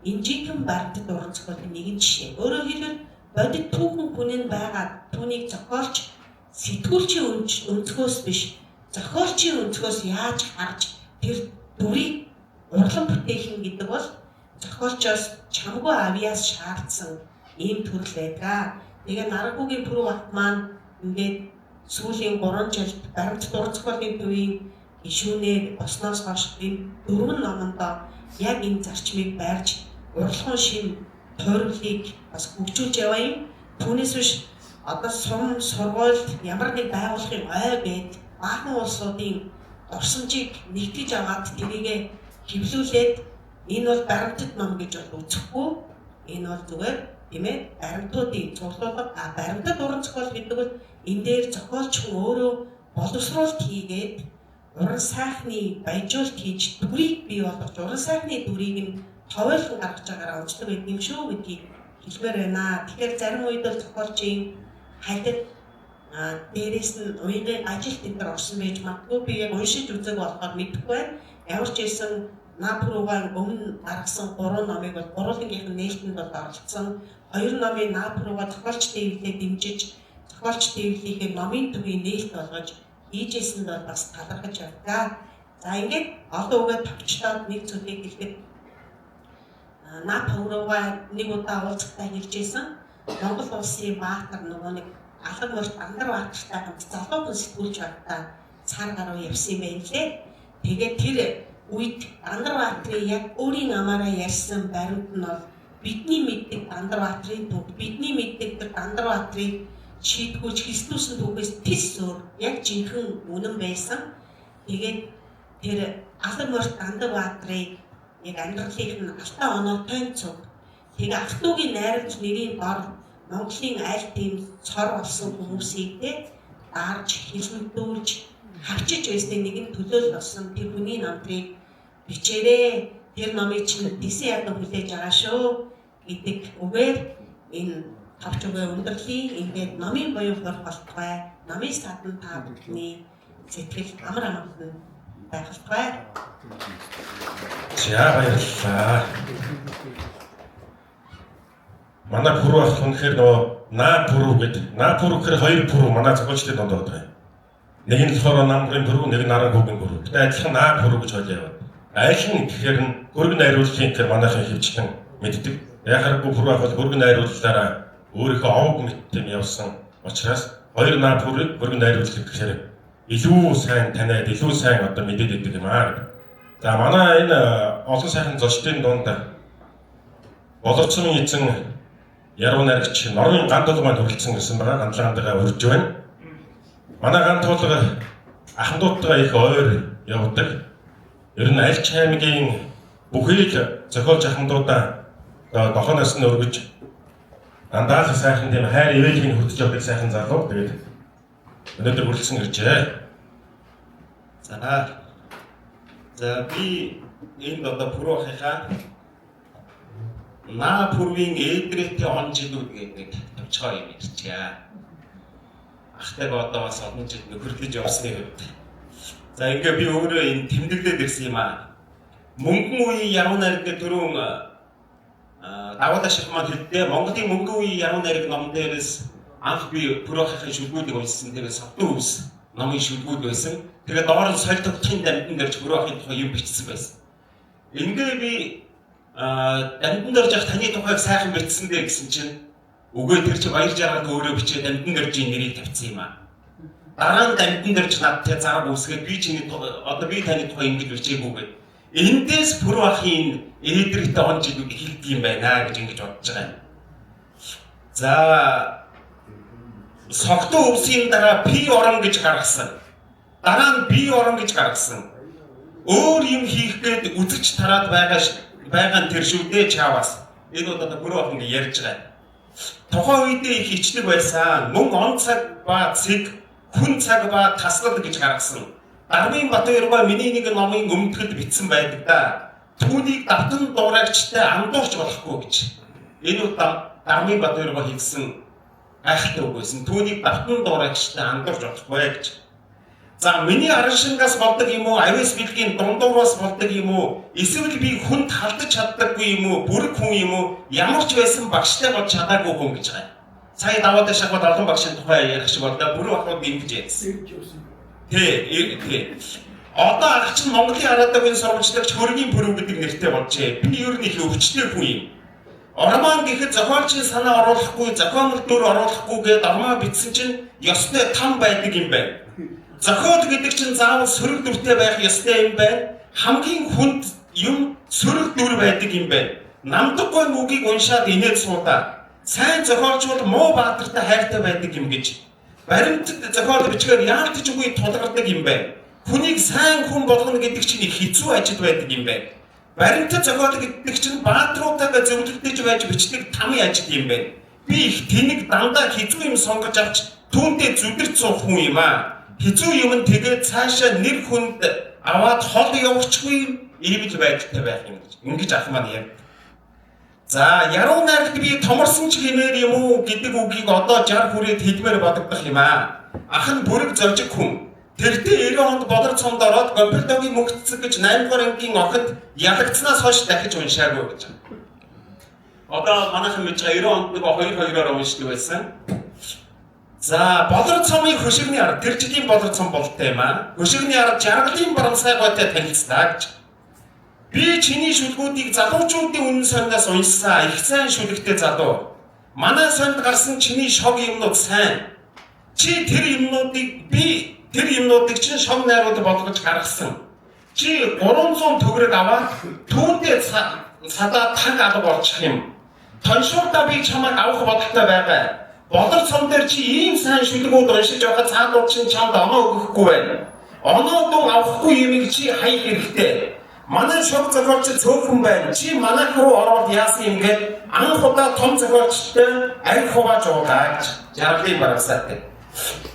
энэ жинхэнэ баримтат уран зохиолын нэгэн жишээ. Өөрөөр хэлбэл бодит түүхэн хүн нь байгаад түүнийг зохиолч сэтгүүлчийн өнцгөөс биш зохиолчийн өнцгөөс яаж харж тэр дүрийг урлан бүтээх нь гэдэг бол зохиолчоос чамгүй авьяас шаардсан ийм төрөл байдаг. Тэгээ Нарангуугийн Пүрэв бат маань ингээд сүүлийн 3 жилд баримтат уран зохиолын төвийн гишүүнээр босноос хойш энэ 4 номонд яг энэ зарчмыг барьж урлагын шин тойролыг бас хөгжүүлж яваа юм. Түүнээс биш одоо сургуульд ямар нэг байгууллагын ой гээд баахан улсуудын орсонжийг нэгтгэж аваад тэрийгэ хэвлүүлээд энэ бол баримтат ном гэж бол үзэхгүй. Энэ бол зүгээр тийм ээ баримтуудын цуглуулга баримтат уран зохиол гэдэг бол энэ дээр зохиолч хүн өөрөө боловсруулалт хийгээд уран сайхны баяжуулалт хийж дүрийг бий болгож уран сайхны дүрийг нь товойлон гаргаж байгаараа онцлог гэдэг юм шүү гэдгийг хэлмээр байна. Тэгэхээр зарим үед бол зохиолчийн хайлт дээрээс нь уянгийн ажилт энэ төр орсон байж магадгүй би яг уншиж үзэг болохоор мэдэхгүй байна. Ямар ч хэлсэн Напруугаан өмнө гаргасан 3 номыг бол гурвангийнх нь нээлтэнд бол оролцсон. 2 номын Напруугаа зохиолч дэвлэлээ дэмжиж зохиолч дэвлэлийнхээ номын төвийн нээлт болгож ийжсэн бол бас талархаж байна. За ингээд олон үгээд товчлоод нэг зүйлийг хэлэхэд Напруугаа нэг удаа уулзалтаа хэлжсэн. Монгол улсын баатар нөгөө нэг алан морьт Андар баатартай хамт залуу хүн сэтгүүлч байхдаа цаар гаруй явсан юм байна лээ. Тэгээд тэр үед Андар баатарын яг өөрийн амаараа ярьсан баримт нь бол бидний мэддэг Андар баатарын төв, бидний мэддэг тэр Андар баатарыг шийдгүүлж Христосийн түүхээс тис өөр яг жинхэнэ үнэн байсан. Тэгээд тэр алан морьт Андар баатарыг яг амьдралынх нь алтан оноо тонцог. Тэгээ ах トゥ угийн найрамч нэрийн дор Монголын аль тийм цор болсон хүмүүсийг дарж хэлмэгдүүлж хавчиж байсны нэгэн төлөөл болсон тэр хүний намтрыг бичээрэй. Тэр номыг чинь дисэн ядан хүлээж байгаа шүү гэдэг үгээр энэ тавч үгээ өндөрлөе. Ингээд номын буюу болтугай. Номын садан та бүхний сэтгэл амар амгалан байгуултугай. За баярлалаа. Манай Пүрэв ах үнэхээр нөгөө Напүрэв гэдэг. Напүрэв гэхээр 2 Пүрэв манай зохиолчдын донд байгаа юм. Нэг нь болохоор Намрын Пүрэв, нэг нь Нарангуугийн Пүрэв. Тэгвэл адилхан Напүрэв гэж хоол яваад. Аль нь гэхээр хөргөн найруулгын гэхээр манайхан хөвчлэн мэддэг. Яхаггүй Пүрэв ах бол хөргөн найрууллаараа өөрийнхөө овог мэдтэм явсан учраас 2 Напүрэв хөргөн найруулга гэхээр илүү сайн таниад, илүү сайн одоо мэдээд байдаг юм аа. За манай энэ олон сайхан зочдын дунд боловцсон эзэн яруу найрагч Норвегийн Гандул маань хүрэлцэн гэсэн байгаа. Гандлгаандаа урьж байна. Манай Гандул ахмадуудтайгаа их ойр явдаг. Ер нь аль ч аймгийн бүхий л зохиолч ахмадуудаа дохоноос нь өргөж дандаа л сайхан тийм хайр ивэлгийн хөтж явдаг сайхан залуу. Тэгээд өнөөдөр хүрэлцэн иржээ. За би энэ одоо Пүрэв ахыхаа Напүрвийн эдрэтийн он жилүүд гэдэг төвчгөө юм ирчихээ. Ахтайгаа одоо бас олон жил нөхөрлөж явсны хувьд. За ингээ би өөрөө энэ тэмдэглээд ирсэн юм аа. Мөнгөн үеийн яруу найраг төрөн даваад ашиг маань хэлдэг. Монголын мөнгөн үеийн яруу найраг ном дээрээс анх би Пүрэв ахыхаа шүлгүүдийг уншсан. Тэгээд Совдон өвс номын шүлгүүд байсан. Тэгээд доор нь соль тогтхын дамтан дээрч Пүрэв ахын тухай юм бичсэн байсан. Ингээ би дамтан дөрж ах таны тухайг сайхан бичсэн дээ гэсэн чинь үгүй тэр чинь баяр жаргал өөрөө бичээ дамтан дөржийн нэрийг тавьсан юм аа. Дараа нь дамтан дөрж надтай зараг үсгээд би чиний одоо би таны тухай ингэж бичээгүй гэд Эндээс пүрэв ахын ээдрэгтэй он жилүүд эхэлдэг юм байна гэж ингэж бодож байгаа юм. За согтуу өвсийн дараа пи орон гэж гаргасан. Дараа нь би орон гэж гаргасан. Өөр юм хийх гээд үзэж тараад байгаа тэр шүү дээ чаавас. Энэ удаа пүрэв ахын ярьж байгаа. Тухайн үедээ их ичдэг байсан. Мөн он цаг ба цэг, хүн цаг ба таслал гэж гаргасан. Дармын Батбаяр миний нэг номын өмнөд бичсэн байдаг да. Түүнийг давтан дуурайгчтай андуурч болохгүй гэж. Энэ удаа Дармын Батбаяр хэлсэн айхтай үг байсан. Түүнийг давтан дуурайгчтай андуурч болохгүй гэж. За миний аран шингаас болдог юм уу? Авиас билгийн дундуураас болдог юм уу? Эсвэл би хүнд халдаж чаддаггүй юм уу? Бүрэг хүн юм уу? Ямар ч байсан багштай болж чадаагүй хүн гэж байгаа. Сая даваад шахаад олон багшийн тухай ярих шиг болдоо бүрэн ахуйд ингэж ярьсан. Тий. Одоо ах чинь Монголын Арадагын сурвалжлагч хөргийн пүрэв гэдэг нэртэй болжээ. Би ер нь их өвчтэй хүн юм. Орман гэхэд зохиолчийн санаа оруулахгүй, зохиомжтой дүр оруулахгүйгээд ормаа бичсэн чинь ёстой там байдаг юм байна. Зохиол гэдэг чинь заавал сөрөг дүртэй байх ёстой юм байна. Хамгийн хүнд юм сөрөг дүр байдаг юм байна. Намдаггүй мөгийг уншаад инээд суудаа. Сайн зохиолчвол муу баатартай хайртай байдаг юм гэж. Баримтд зохиол бичгээр яалтч үгүй тулгардаг юм байна. Хүнийг сайн хүн болгоно гэдэг чинь их хэцүү ажил байдаг юм байна. Баримтд зохиол гэдэг чинь баатруудаа зөвлөлдөж байж бичдэг тамийн ажил юм байна. Би их тэнэг дандаа хэцүү юм сонгож авч түүнтэй зүдэрч суух хүн юм аа. Хэцүү юм тэгээд цаашаа нэр хүнд аваад хол явуулчихгүй ийм л байдалтай байх юм гэж. Ингэж ах маань яг. За яруу найрагт би томорсон ч хэмээр юм уу гэдэг үгийг одоо 60 хүрээд хэлмээр бодогдох юм аа. Ах нь бүрэг зоржиг хүн. Тэртээ 90 онд бодор цомд ороод Гомбердогийн мөнгөцөг гэж 8 дугаар ангийн охид ялагдсанаас хойш дахиж уншаагүй гэж. Одоо манайхан мэдж байгаа 90 онд нэг 2-2-оор уншдаг байсан. За бодор цомын хөшигний арга тэр жилийн бодор цом болтой юм аа. Хөшигний арга жаргалын барамсай гойтой танилцлаа гэж. Би чиний шүлгүүдийг залуучуудын үнэн сониноос уншсан их сайн шүлэгтэй залуу. Манай сонд гарсан чиний шог юмнууд сайн. Чи тэр юмнуудыг чинь шог найрууд болгож гаргасан. Чи 300 төгрөг аваад түүндээ садаа таг алга болчих юм. Тоншуулдаа би чамайг авах бодолтой байгаа. Бодор цом дээр чи ийм сайн шүлгүүд уншиж явахад цаадууд чинь чамд оноо өгөхгүй байна. Оноо дуу авахгүй юмыг чи хаях хэрэгтэй. Манай шог зохиолч цөөхөн байна. Чи манайх руу ороод яасан юм гээд анх удаа том зохиолчтой арх хувааж уулаа гэж. Жаргалын барамсаатай.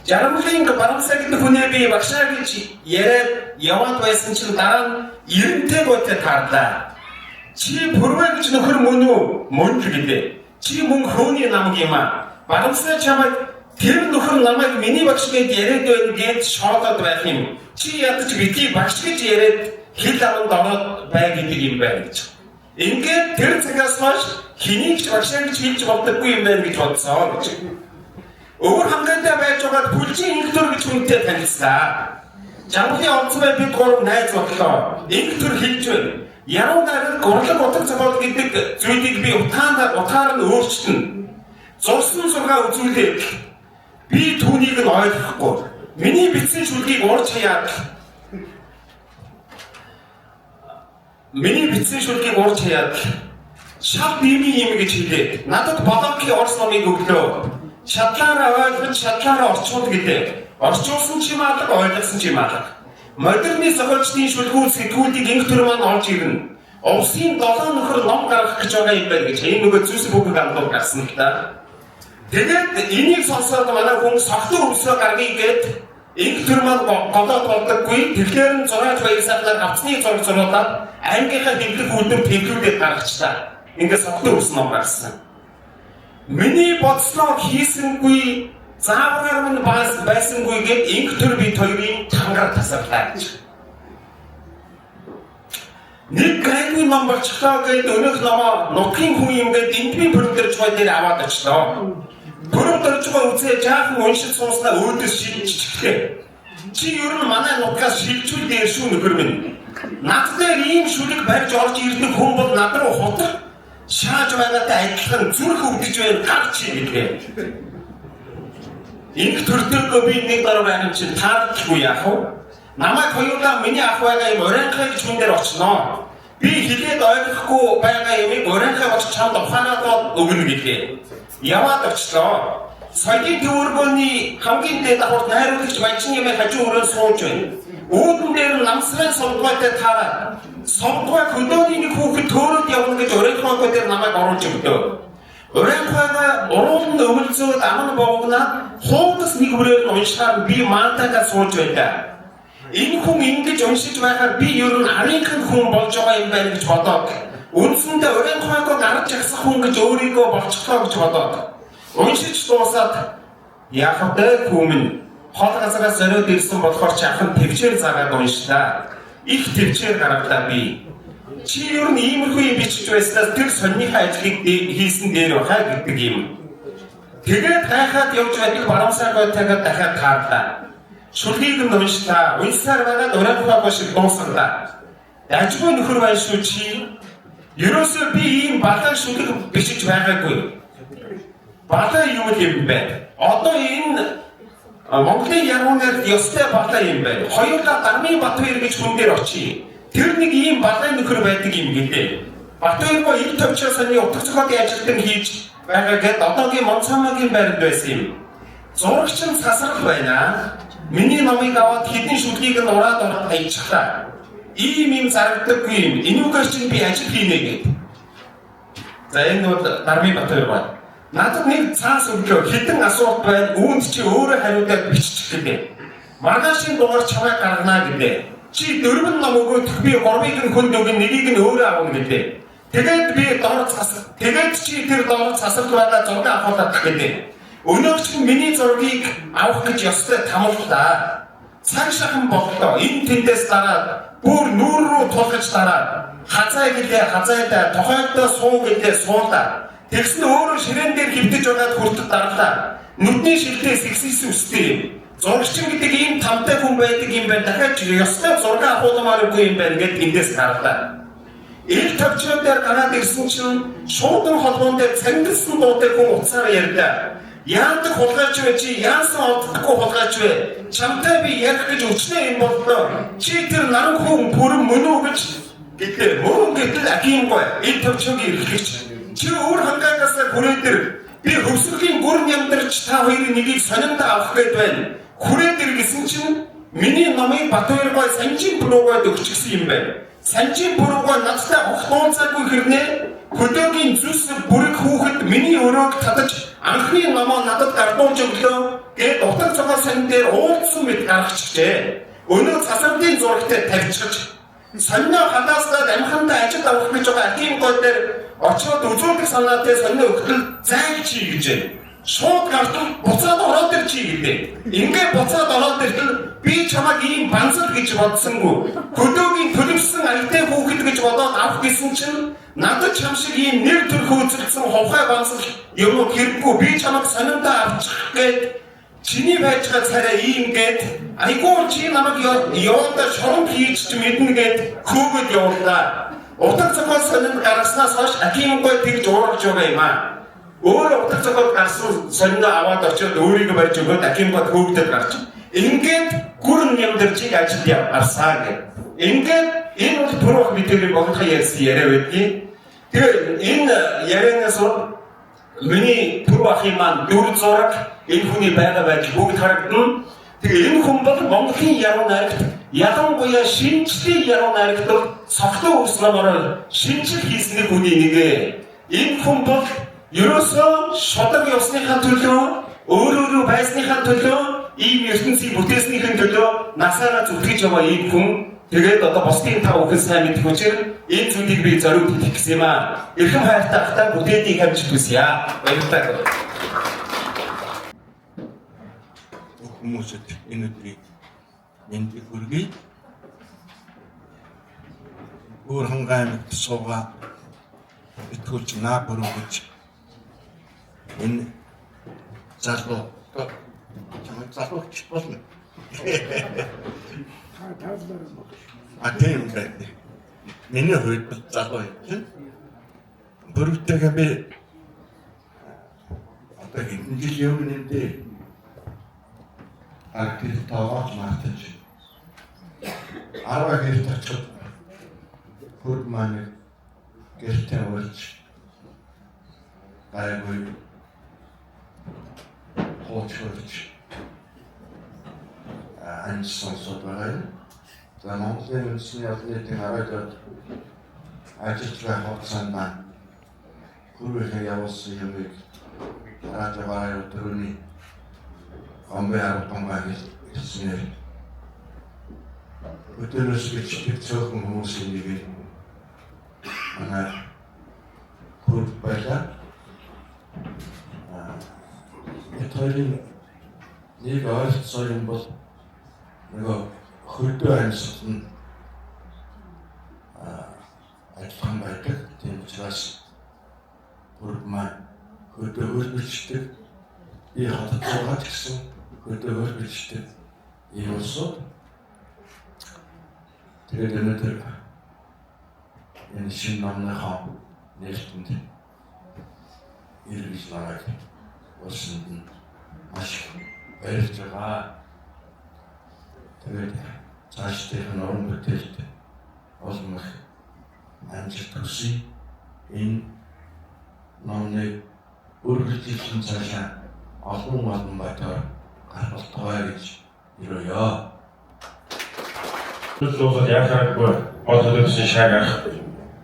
Жаргалын барамсаа гэдэг хүнээ би багшаа гэж яриад яваад байсан чинь дараа нь 90-тэй гойтой таарлаа. Чи пүрвэ гэж нөхөр мөн үү? Мөн л гэлээ. Чи мөн хөөний намг юм аа. Барамсаа чамайг тэр нөхөр намайг миний багш гэж яриад байна гэж шоолоод байх юм. Чи ядаж битгий багш гэж яриад хил аманд ороод бай гэдэг юм байна гэж. Ингээд тэр цагаас хойш хэнийг ч багшаа гэж хэлж болдоггүй юм байна гэж бодсоо гэж. Өөр хамгаалалтаа байж байгаа бүлжийн инктор гэж хүнтэй танилцлаа. Жаргалын онцгой бид гурав найз боллоо. Инктор хэлж байна. Яруу найраг гурлаг утга зохиол гэдэг зүйлийг би утгаар нь өөрчилнө. Зурсан зургаа үзүүлээд би түүнийг нь ойлгохгүй. Миний бичсэн шүлгийг уурч хаяад шал бими юм гэж хэлээ. Надад Болонки орс номыг өглөө. Шатлаараа ойлгож шатлаараа орчуул гэдэг. Орчуулсан ч юм алга, ойлгосон ч юм алга. Модерны зохиолчдын шүлгүүд сэтгүүлийг инктор маань олж ирнэ. Овсын 7 нөхөр ном гаргах гэж байгаа юм байна гэж. Энэ нөгөө зүс бүгд андуур гарсан л да. Тэгээд энийг сонсоод манай хүн согтуу өвсөө гаргая гэд инктор маань голоод болдоггүй. Тэгэхээр нь зураг баясгалаар авцны зургуудаад ангийнхаа хэмжих үлдэр тэмдэглүүлээд гаргачлаа. Ингээд согтуу өвс ном гаргасан. Миний бодсноо хийсэнгүй заавар минь байсангүй гэд инктор бид хоёрын тангаар тасарлаа гэж. Нэг гайгүй ном болчихлоо гэд өнөөх номоо нутгийн хүн юм гэд эндмийн бүрдэрч бай дээр аваад очлоо. Бүрдэрч бай үзээ жаахан уншиж сууснаа өөдөөс шилжчихлээ. Чи ер нь манай нутгаас шилжүүл дээр шүү нөхөр минь. Надтай ийм шүлэг барьж орж ирдэг хүн бол над руу хутар шааж байгаатай адилхан зүрх өвдөж байна гарч ирлээ. Инх төрдөгөө би нэг дараа байна чинь таардаггүй яах вэ? Намайг хоёулаа миний ах байгаа юм урийнхаа гэж хүн дээр очно. Би хэлээд ойлгохгүй байгаа юмыг урийнхаа очиж чамд ухаанаад өгнө гэлээ. Яваад очлоо. Соёлын төвөргөний хамгийн дээд давхар найруулагч Баячны юм хажуу өрөө сууж байна. Үүдэн дээр намсрын сонгойтой таараад сонгой хөдөөний нэг хүүхэд төөрөд явна гэж урийнхаа дээр намайг оруулж өгдөө. Урийнхаа уруулын өвөлцөөд аман бовгнаад хуудас нэг хүрээр уншихаар би маантайгаа сууж байлаа. Энэ хүн ингэж уншиж байхаар би ер нь арийнхын хүн болж байгаа юм байна гэж бодоод үндсэндээ урийнхаагаа гарч агсах хүн гэж өөрийгөө болчихлоо гэж бодоод уншиж дуусаад яах вэ хүмүн хол газраас зориод ирсэн болохоор ч ахын төвчээр заагаад уншлаа. Их төвчээр гаргалаа би. Чи ер нь иймэрхүү юм бичиж байснаас тэр сонныхаа ажлыг хийсэн дээр бахаа гэдэг юм. Тэгээд гайхаад явж байдаг баруунсаа гойтайгаа дахиад таарлаа. Шүлгийг нь уншлаа. Уншсаар байгаад урийнхаагаа шиг дуусгалаа. Дажгүй нөхөр байна шүү чи. Ерөөсөө би ийм балан шүлэг бичиж байгаагүй. Балан юм бэ? Одоо энэ Монголын яруугаар ёстой балан юм байна. Хоёулаа Дармын Батбаяр гэж хүн дээр очие. Тэр нэг ийм балан нөхөр байдаг юм гэлээ. Батбаяр ил төвчөө сони утга зохиолын ажилтан хийж байгаа гэд одоогийн Монцамагийн байранд байсан юм. Зурагч нь сасрах байна. Миний номыг аваад хэдэн шүлгийг нь ураад хайчихлаа. Ийм зарагддаггүй юм. Энүүгээр чинь би ажил хийнэ гэд. За энэ бол Дармын Батбаяр байна. Надад нэг цаас өглөө хэдэн асуулт байна. Үүнд чи өөрөө хариулаад биччих гэлээ. Маргаашийн дугаар чамайг гаргана гэлээ. Чи 4 ном өгөөд би 3-ыг нь хүнд өгөн нэгийг нь өөрөө авна гэлээ. Тэгээд би доор цас. Тэгээд чи тэр доор цасалт байгаа зураг авахлаад гэлээ. Өнөөдөр чи миний зургийг авах гэж ёстой тамлалаа. Цаг шахан боллоо. Энэ тэндээс дараад бүр нүүр рүү тулгаж дараад хазаа гэлээ хазаадаа тохойдоо суу гэлээ суулаа. Тэгсэн өөрөө ширээн дээр хөвтөж байгаад хүртэл дарлаа. Нүдний шилдээс ихсээс үстэй. Зурагчин гэдэг ийм тамтай хүн байдаг юм байна. Дахиад ёстой зураг авахуламааргүй юм байна гэд эндээс гарлаа. Ил төвчрөөр гараад ирсэн чинь шуудан холбоон дээр цангилсан дуутай хүн уцаараа ярьлаа. Яадаг хулгайч вэ чи? Яасан одохгүй хулгайч вэ? Чамтай би ярих гэж өчнөө юм боллоо. Чи тэр наран хүн бүрэн мөн үү гэж гэлээ. Мөн гэтэл агимгүй. Ил төвчрөгийн ирэхч. Чи өөр хангаагаас хүрээ дээр би хөвсгөлийн гүрэн ямдарч та хоёрын нэгийг сониндоо авах гээд байна. Хүрээ дээр гэсэн чинь миний номыг Батбаяр гой санжийн бүрүүгойд өгчихсэн юм байна. Санжийн бүрүүгой надтай ухтуунцаагүй хэрнээ хөдөөгийн зүс бүрэг хүүхэд миний өрөөг татаж анхны номоо надад гардуулж өглөө гээд утга цогоо сан дээр уулзсан мэт гаргачихжээ. Өнөө цасардын зурагтай тавьчихж соннио хадааслаад амхандаа ажил авах гэж байгаа аким гой дээр очоод үзүүлэх санаатай соннио өгтөл зайг чи гэжээ. Шууд гартал буцаад ороод ир чи гэлээ. Ингээ буцаад ороод иртэл би чамайг ийм банцал гэж бодсонгүй. Хөдөөгийн төлөвсөн альтай хүүхэд гэж бодоод авах гэсэн чинь надад чам шиг ийм нэр төр хөөцөлдсөн ховхай банцал юм хэрэггүй. Би чамайг сониндоо авчих гээд чиний байж байгаа царай ийм гээд айгүй чи намайг явуулаад шорон хийж ч мэднэ гээд хөөгд явууллаа. Утга зохиол сонинд гаргаснаас хойш акимгүй тэгж уурж байгаа юм аа. Өөр утга зохиол гарсан сониндоо аваад очиод өөрийгөө барьж өгөөд акимгүй хөөгдөд гарч. Ингээд гүрэн ямдэрчиг ажил яварсаа гэх. Ингээд энэ бол түрүүх мэдээлэл болгохын ярьсан яриа байдгийг. Тэгээ энэ ярианаас миний түрүү ахын маань дүр зураг энэ хүний байгаа байдал бүгд харагдана. Тэгээ энэ хүн бол Монголын яруу найрагт ялангуяа шинжлэх яруу найрагт цогтой өснөөр шинжил хийсний хүний нэгэ. Энэ хүн бол ерөөсөө шодог явсныхаа төлөө өөрөө байсныхаа төлөө ийм ертөнцийг бүтээснийхэн төлөө насаараа зүтгэж яваа ийм хүн. Тэгээд одоо бусдын та бүхэн сайн мэдэх учраас энэ зүйлийг би зориуд хэлэх гэсэн юм аа. Эрхэм хайртай ахтай бүтээдийг хамжиж хүсье. Баярлалаа. Хүмүүсд энэ өдрийг мэндийг хүргэе. Өөр хангаймд суугаа итгүүлж наа бүргэж энэ залуу чамайг залууч болно. Тийм байх. Миний хувьд залуу юм. Бүргтэйгээ би одоо хэдэн жил өмнө энэ актив таваач мартаж 10 хэрэг очиход бүр маань гэртээ урьж гайгүй хоочрч ансан содвараа. За Монголын үндэсний олон нийтийн харагдаад ажиллаж байх хугацаанд маань хүрээхээ явуулсан юмыг радиогоор өдрөний амбай аргамбай хэлснээр өдөрөөс гэж цөөхөн хүмүүсийн нэг манай гүр байлаа. Эдгээр нэг ойлцоо юм бол нөгөө хөдөө амьсгал нь адилхан байдаг. Тийм учраас бүр маань хөдөө хөрвүүлждэг. Би хатцуугаад гэсэн хөдөө хөрвүүлждэг юм уусууд. Тэгээд өнөөдөр энэ шинэ номныхаа нээлтэнд ирж нараад урсанд нь маш баярлж байгаа. Тэгээд цаашдын норм бүтээлд олон их амжилт хүсье. Энэ номны үргэлжлүүлсэн цаашаа олон байдлаар гаргалтгай гэж ирээё. Төлөвлөсөн яхаггүй одоогийн шагах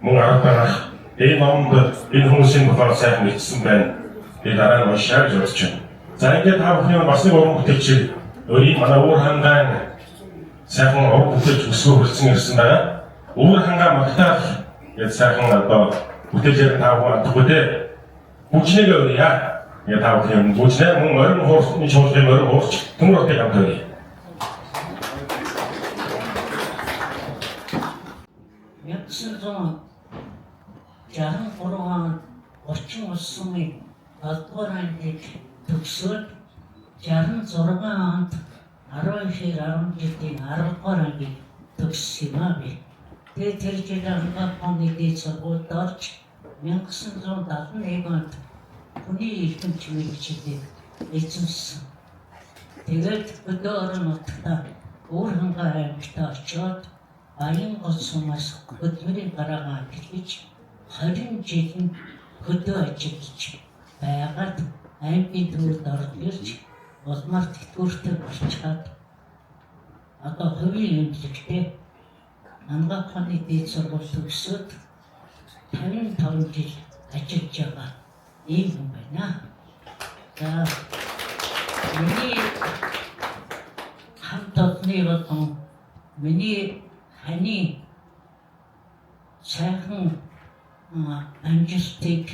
мөн аргаах энэ номд энэ хүмүүсийн тухай сайхан бичсэн байна. Би дараа нь уншаад үзэж байна. За ингээд та бүхэн бас нэг уран бүтээлч өөрийн манай уур хангаан сайхан уран бүтээлч өсгөө хүрсэн ирсэн байгаа. Уур хангаан магтаах гэж сайхан одоо бүтээлээр та бүхэн атггүй дээ. Бүжнэгээ өрья. Я та бүхэн бүжнээ мөн орон хуурсны чуулгын орон хуурч төмөр хотыг хамтарья. Жаран гурван орчин улсны 7-р ангид төгсөөд 66 онд 12-11-ийн 10-р ангид төгссөн юм аа би. Тэгээд тэр жил анхны дэд сургуульд орж 1971 онд хүний эрхэм чимээ хичээлийг эзэмшсэн. Тэгээд өдөө орон нутгад уур хангаан аймагт очоод Баян голсоомоос хөдөлмөрийн гараагаа эхлэж 20 жил хөдөө ажиллаж байгаад аймгийн төвд орж ирж улмаар тэтгэвртэй болчиход одоо хувийн эмнэлэгтээ Ангаахны дэд сургууль төгсөөд 55 жил ажиллаж байгаа ийм хүн байна. За миний хамт олонны болон миний ханы сайхан амжилтыг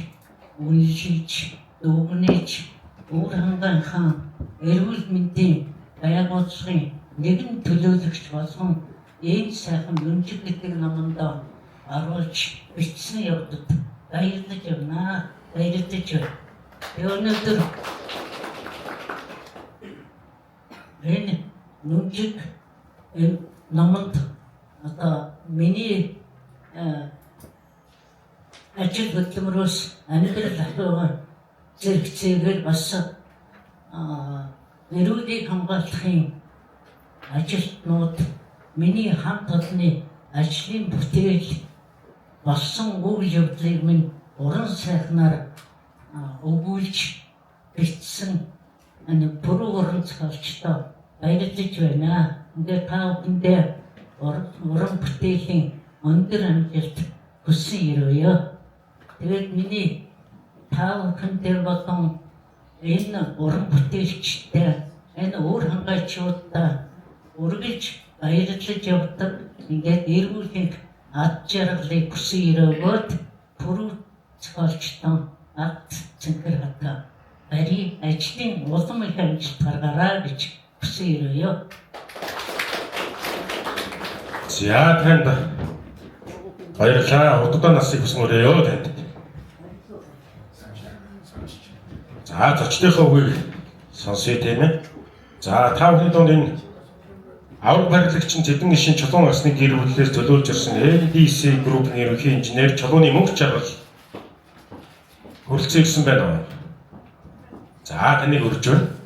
үнэлж, дүгнэж, уур хангаахын эрүүл мэндийн байгууллагын нэгэн төлөөлөгч болсон энэ сайхан өнжиг гэдэг номонд оруулж бичсэн явдад баярлаж байна. Баярлаж байна. Өнөөдөр энэ өнжиг номонд одоо миний ажил хөдөлмөрөөс амьдрал ахуйн зэрэгцээгээр бас эрүүлийг хамгаалахын ажилтнууд миний хамт олонны ажлын бүтээл болсон үйл явдлыг минь уран сайхнаар өгүүлж бичсэн бүрэн уран зохиолчтой баярлаж байна. Ингээд та бүхэндээ уран бүтээлийн өндөр амжилт хүсэн ирээё. Тэгээд миний та бүхэндээ болон энэ уран бүтээлчтэй энэ уур хангаачуудаа үргэлж баярлаж явдаг. Ингээд эргүүлэх ад жаргалыг хүсэн ирээгээд бүрэн зохиолчтой ад цэнхэр хатаа бари ажлын улам их амжилт гаргаарай гэж хүсэн ирээё. За танд баярлалаа. Удаа насыг хүсмөрөөё танд. За зочдынхоо үгийг сонсъё тийм ээ. За та бүхний донд энэ авраг бариглагчин Зэвдэн гишийн Чулуун насны гэр бүлээс төлөөлж ирсэн LDC группийн ерөнхий инженер Чулууны мөнгө жаргал хүрэлцэн ирсэн байна. За таныг өргөж байна.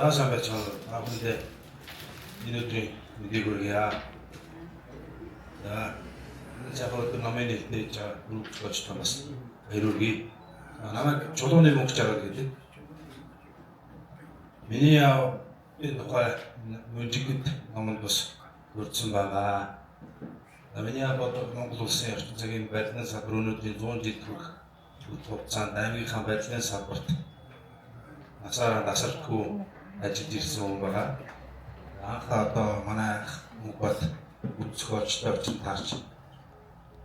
За сайн байцгаана. Ахмадэ энэ өдрийн мэдээг хүргье. За яг одоо намын хэлнэж бүрдүүлж томас баяргий. Намайг чулууны мөнгө чагаад гэдэг. Миний энэ тухай мужигд номонд бас хүрсэн байгаа. Миний бодох Монгол улсын эрдэнэ цагийн байдлын салбар өнөөдрийн 100 жил хүрэх хугацаанд аймгийнхаа байдлын салбарт насалтгүй ажиллаж ирсэн хүн байгаа. Анх одоо манай мөнгө бод үзэхөөрчтэй очиж таарч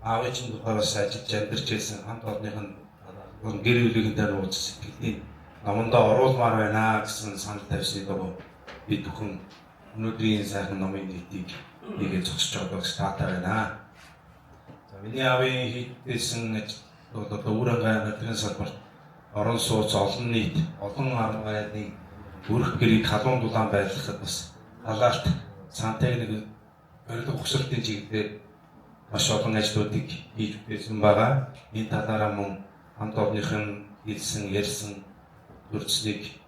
аавын чинь тухай бас ажиллаж амьдарч байсан хамт олонных нь гэр бүлийн дээр ууц сэтгэлийн номондоо оруулмаар байна гэсэн санал тавьсан доо бид бүхэн өнөөдрийн сайхан номын нийтийг нэгэ зогсож байгаа гэж таатай байна. За миний аавын хийсэн одоо өөрөнгөө нэтрэн салбарт орон сууц олон нийт олон арга байдлын бүрх гэрийг халуун дулаан байлгахад бас халаалт цаантайг нэг барилга ухсралтын чиглэлээр маш олон ажлуудыг хийж байсан байгаа. Энэ талаараа мөн хамт олонныхын хэлсэн ярьсан төрцлийг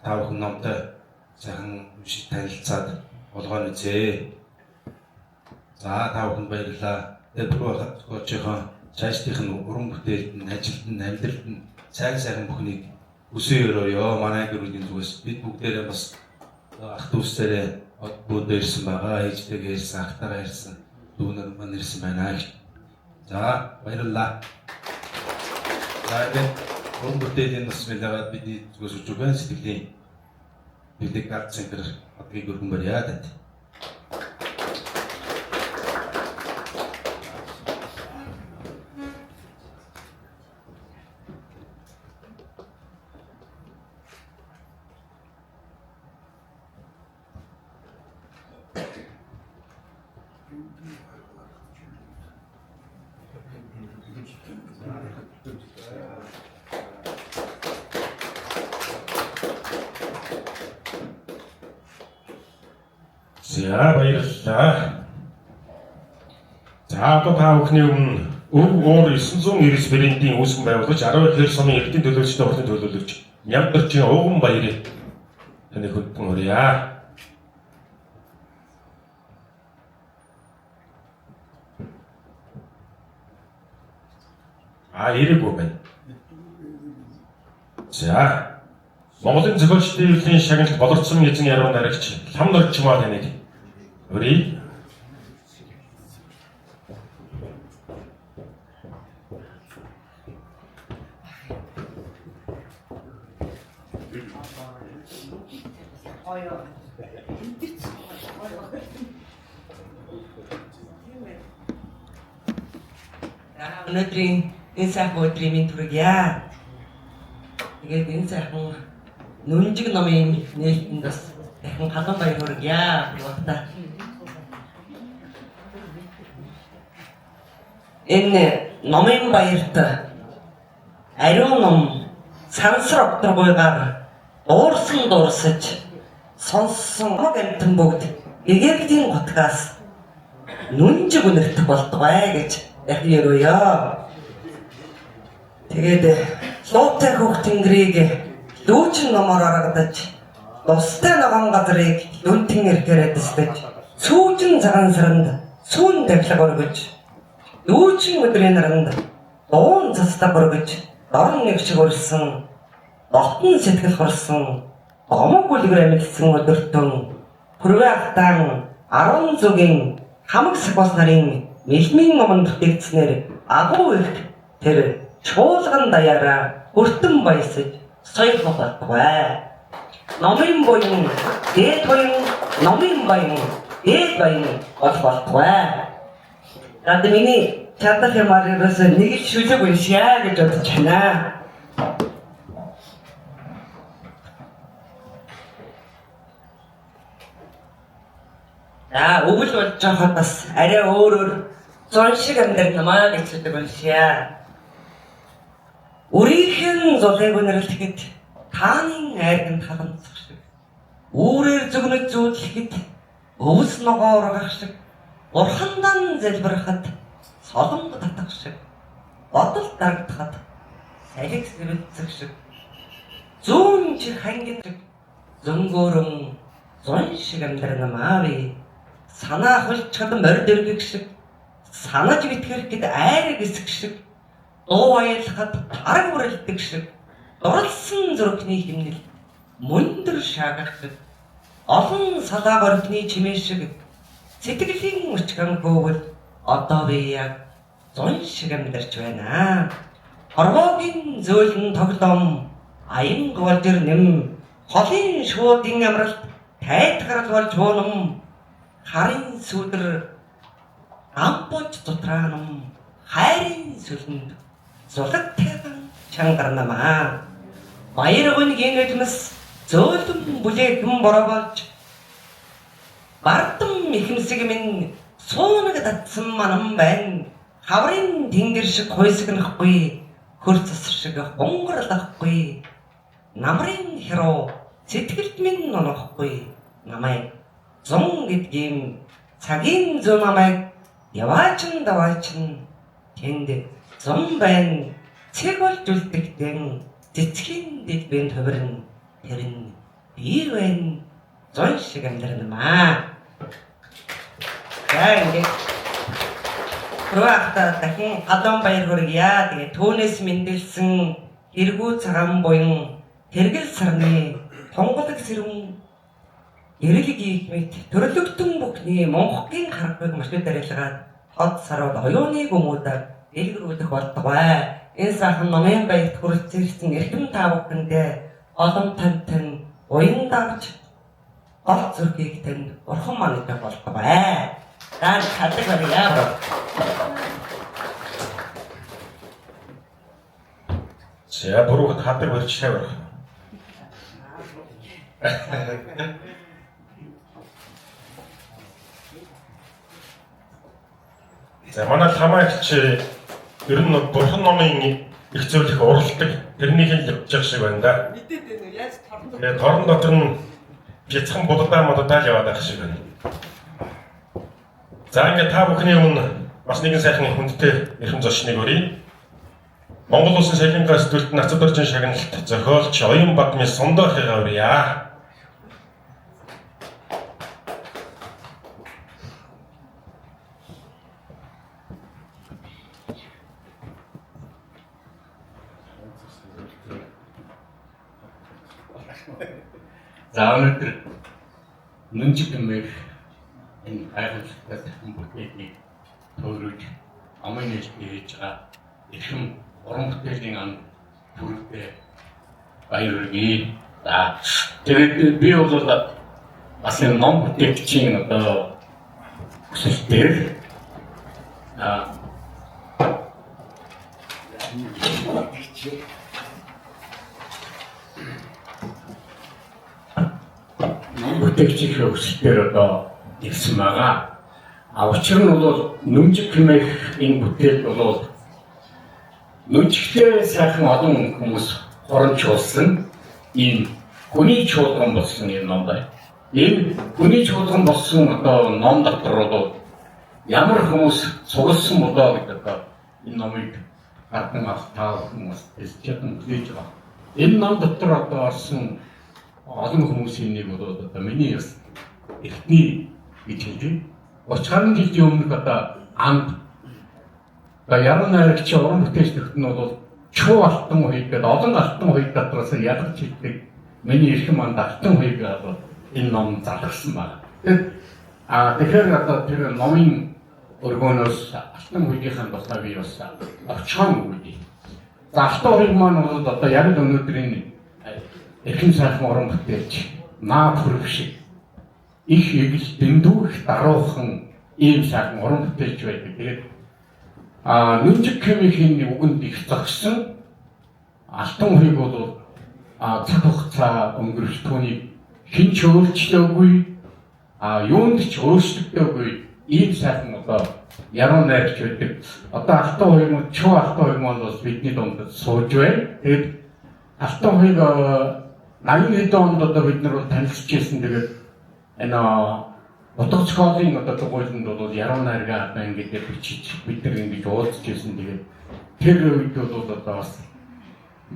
та бүхэн номтой сайхан уншиж танилцаад болгоно үзье. За та бүхэнд баярлалаа. Дэврүү хатгоочхон цаашдынх нь уран бүтээлд нь ажилд нь амьдралд нь сайн бүхнийг өсөө өрөөё. Манай гэр бүлийн зүгээс бид бүгдээрээ бас ах дүүсээрээ бодоо ирсэн байгаа. Ээжтэйгээ ирсэн, ахтайгаа ирсэн, дүүнэр маань ирсэн байна. За баярлалаа. За энэ уран бүтээлийн бас мэлээд бидний зүгээс үгүй байна. Сэтгэлийн бидний гарт центр одгийг өргөн барьяа. За баярлалаа. За одоо та бүхний өмнө өвөр 990 брендийн үүсгэн байгуулагч 12 сумын эрдэнэ төлөөлөгчдийн хурлын төлөөлөгч Нямдэрчийн Уган баярыг таны хөдөлгөн хүргье. Ирээгүй байна. За Монголын зохиолчдын хэвлэлийн шагналт боловцсон эзэн яруу найрагч Лам Норчмаа таныг хүргье. Өнөөдрийн энэ сайхан өдрийн минь түргье. Тэгээд энэ сайхан нүнжиг номын нээлтэнд бас дахин халуун баяр хүргье. Явахта. Энэ номын баярт ариун ном сансар окторгойгаар дуурсаж сонссон амтэн бүгд Египтийн хотгаас нүнжиг үнэртэх болтугай гэж ярууя. Тэгээд луутай хөх тэнгэрийг дүүчин номоор аргадаж, тустай ногоон газрыг дүнтэн эрхээр дэстэж, сүүжин цагаан саранд сүүн тавилга өргөж, дүүчин өдрийн наранд дуун цастаа өргөж, дорн нэг шиг өрсөн, дотн сэтгэл хорсон, гомог үлгэр амилсан өдөртөн, хүрвээ ахтан 10 зүгийн хамаг сахбас нарын Мэлмийн номонд бүтэгдснээр агуу их тэр чуулган даяараа хүртэн баясаж соёл болтугай. Номын буян, дээд буян, номын баян, дээд баян болтугай. Над миний чадах юмар ерөөсөө нэг л шүлэг уншия гэж бодож байна. За өвөл болж байгаа бас арай өөр зон шиг амьдрал намаа гэж хэлдэг уншия. Өөрийнх нь зулайг үнэрлэхэд тааны айрганд халамцах шиг. Өөрөөр зүгнэж зүүдлэхэд өвс ногоо ургах шиг. Урхандан залбирахад солонгод татах шиг. Бодол дарагдахад салхи сэвэлцэх шиг. Зүүн чих хангин шиг. зөнгөөрөн зун шиг амьдран маавь санаа хөлж чадан морд өргөг шиг санаж битгэх гэд айраг эсэх шиг дуу аялахад тараг бүрэлдэг шиг дурлсан зүрхний химнэл мөндөр шаагах олон салаа горхны чимээ шиг сэтгэлийн өчгөн хөөвөл одоо би яг зун шиг амьдарч байна. Хорвоогийн зөөлөн тоглоом аян голдэр нэм холын шуудын амралт тайтгарал болж боном харын сүдэр ампоч дотраанам хайрын сүлэнд зулаг тайван чангарнамаа. Баярын гинэдмэс зөөлөн бүлээгэн борооболж бардам ихэмсэг минь суунаг татсан манам байна. Хаврын тэнгэр шиг хойсгонхгүй хөр цас шиг хонгорлохгүй намрын хэрөө сэтгэлд минь нонохгүй намайг зун гэдгийн цагийн зун намайг яваачин даваачин тэнд зун байна цэг болж үлдэгтэн цэцгийн дэлбэн төвөрн тэрэн би байна зун шиг амьдрнамаа. ингээд Рууахта дахин гадуун баяр хүргье. Тэгээ түүнээс мэндэлсэн эргүү цагаан буян тэргэл сарны тунгалаг сэрүүн эрэлэг ийхмэт төрлөختөн бүхний Монголын харгыг машин дарилгаад хот сарууд оюуны хүмүүдэг дэлгэрүүлэх болтугай. Энэ сайхан номын баярт хүрэлцэн эрхэм та бүхэндээ олон тантай уян давж гол зүрхийг танд урхан манайтай болтугай. 난 가뜩거리야. За буруу хатаг барьж тавих. За манай хамаагч ер нь бурхан номын их зөвлөх уралдаг тэрнийг л явж шиг байна да. Мэдээд байна уу? Яаж торн Тэгээ торн дотор нь бяцхан будалдаа яваад байх шиг байна. За ингээд та бүхний өмнө бас нэгэн сайхан хүндтэй эрхэм зочныг өрье. Монгол улсын салхингаа сэтгүүлд Нацад орчин шагналт зохиолч Оюн Бадмын Сундахыгаа өрье. За өнөөдөр нүнжиг гэмээр энэ хайрцагтай бүтээгний төрөж амын нэлтээ хийж байгаа эрхэм уран бүтээлийн ан бүрдээ баяр хүргэе. За тэгээд би бол бас энэ ном бүтээгчийн одоо хүсэлтээр бүтээгчийн хүсэлтээр одоо ирсэн байгаа. Учир нь бол нүнжиг хэмээх энэ бүтээл бол нүнжигтэй сайхан олон хүмүүс хоромжуулсан ийм хүний чуулган болсон юм ном байна. Энэ хүний чуулган болсон одоо ном дотор бол ямар хүмүүс сугалсан болоо гэдэг энэ номыг гадна авах таа хүмүүс хэлж байгаа. Энэ ном дотор одоо орсон олон хүмүүсийн нэг бол одоо миний бас эртний гэж хэлдэг. 30 жилийн өмнөх одоо анд яруу найрагч уран бүтээлчдэрт нь бол чуу алтан уяг гэдэг олон алтан уяг дотроос ядаж хэлдэг. Миний эрхэм анд алтан уяг одоо энэ ном залгсан байна. Тэгэхээр одоо тэр номын өргөнөөс алтан уягийнхаа дусаа би бас орчхон үгүй. За алтан уяг маань бол одоо яг л өнөөдрийн эрхэм сайхан уран бүтээлч наа хүрэх шиг их эгэл дэндүүх даруухан ийм сайхан уран бүтээлч байдаг. Тэгээд нүнжиг хэмээхийн үгэнд их зогсон алтан уяг бол цаг хугацаа өнгөрч түүнийг хэн ч өөрчлөөгүй юунд ч өөрчлөгдөөгүй ийм сайхан одоо яруу найрагч байдаг. Одоо алтан уяг нь чуу алтан уяг маань бол бидний дунд сууж байна. Тэгээд алтан уяг 80 онд одоо бид нар танилцж ирсэн. Тэгээд энэ утга зохиолын одоо дугуйланд бол яруу найраг байна гэдэг бичиж бид нар ингэж уулзж ирсэн. Тэгээд тэр үед бол одоо бас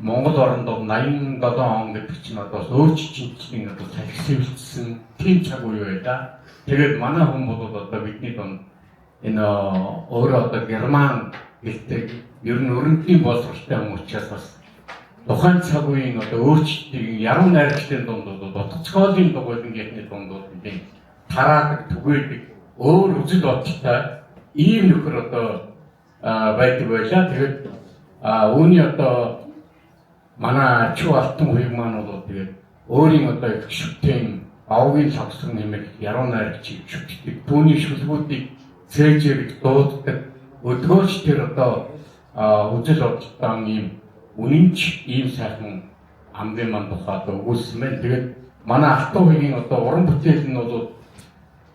Монгол оронд 87 он гэдэг чинь одоо өөрчлөлтийн одоо салхисэвлсэн тийм цаг үе байлаа. Тэгээд манай хүн бол одоо бидний донд энэ өөрөө одоо герман гэлтэй ер нь өрөндийн боловсролтой хүмүүс учраас бас тухайн цаг үеийн одоо өөрчлөлтийн яруу найрагчдын дунд дутцгоолын дугуйлангийнхны дунд тийм тараадаг, түгээдэг, өөр үзэл бодолтой ийм нөхөр одоо байдаг байлаа. Тэгээд үүний одоо манай Чүү Алтан хуйг маань бол тэгээд өөрийн одоо их шүтэн авгийн лавсар нэмэх яруу найрагчийг шүтдэг. Түүний шүлгүүдийг цээжэрэг дууддаг. Өдгөөч тэр одоо үзэл бодолтой ийм үнэнч ийм сайхан амбын маань тухайд өгүүлсэн байна. Тэгээд манай Алтан хуйгийн одоо уран бүтээл нь бол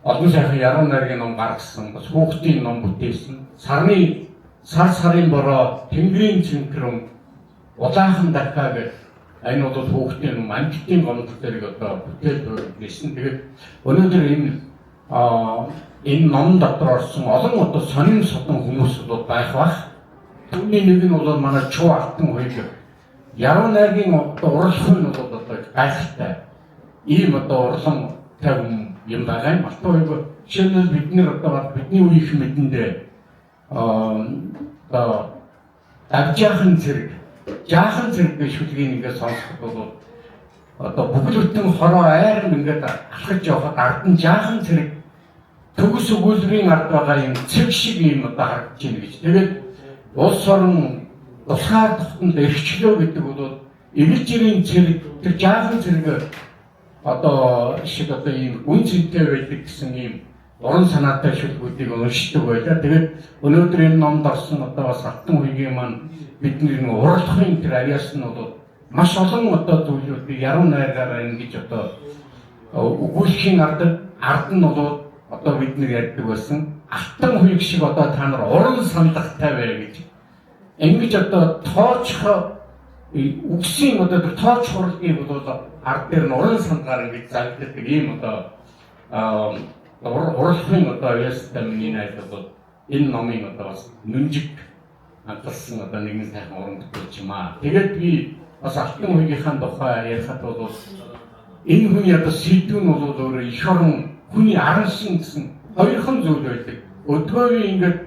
олон сайхан яруу найргийн ном гаргасан, бас хүүхдийн ном бүтээсэн. Сарын бороо, тэнгэрийн цэнхрэн, улаахан дахаа гэх энэ бол хүүхдийн ном, амжилтын гомдлыг одоо бүтээл хийсэн. Тэгээд өнөөдөр энэ ном дотор орсон олон одоо сонин содон хүмүүс бол байх бах. Түүний нэг нь бол манай Чүү Алтан хуйг. Яруу найргийн одоо урлах нь бол одоо гайхалтай. Ийм одоо урлан тавин юм байгаа юм. Алтан хуйг жишээлбэл бид нэр одоо бидний үеийнх мэдэндээ жаахан зэрэг гэж шүлгийн ингээд сонсоход бол одоо бүгд бүтэн хороо айран ингээд алхаж явхад ард нь жаахан зэрэг төгс өгүүлбэрийн ард байгаа юм цэг шиг юм одоо харагдаж байна гэж. Тэгээд улс орон тусгаар тогтонд эрхчлөө гэдэг бол эгэлжирийн зэрэг тэр жаахан зэрэг одоо шиг одоо ийм үн цэнтэй байдаг гэсэн ийм уран санаатай шүлгүүдийг уншдаг байлаа. Тэгээд өнөөдөр энэ номд орсон одоо бас Алтан хуйгийн маань бидний уралдахын тэр ариас нь бол маш олон одоо зүйлүүдийг яруу найргаараа ингэж одоо өгүүлэхийн ард нь бол одоо бид нар ярьдаг байсан. Алтан хуйг шиг одоо та нар уран сандахтай бай гэж. Ингэж одоо тоочхо үгсийн одоо тэр тооч хурлыг бол ард дээр нь уран сангаар ингэж залгдаг ийм одоо уралдахын одоо ястаа миний найз бол энэ номын одоо бас нүнжиг анхаарсан одоо нэгэн сайхан уран бүтээлч юм аа. Тэгээд би бас Алтан хуйгийнхаа тухай ярихад бол энэ хүний одоо сэдв нь бол өөрөө эх орон хүний аран шин гэсэн хоёрхан зүйл байдаг. Өдгөөний ингээд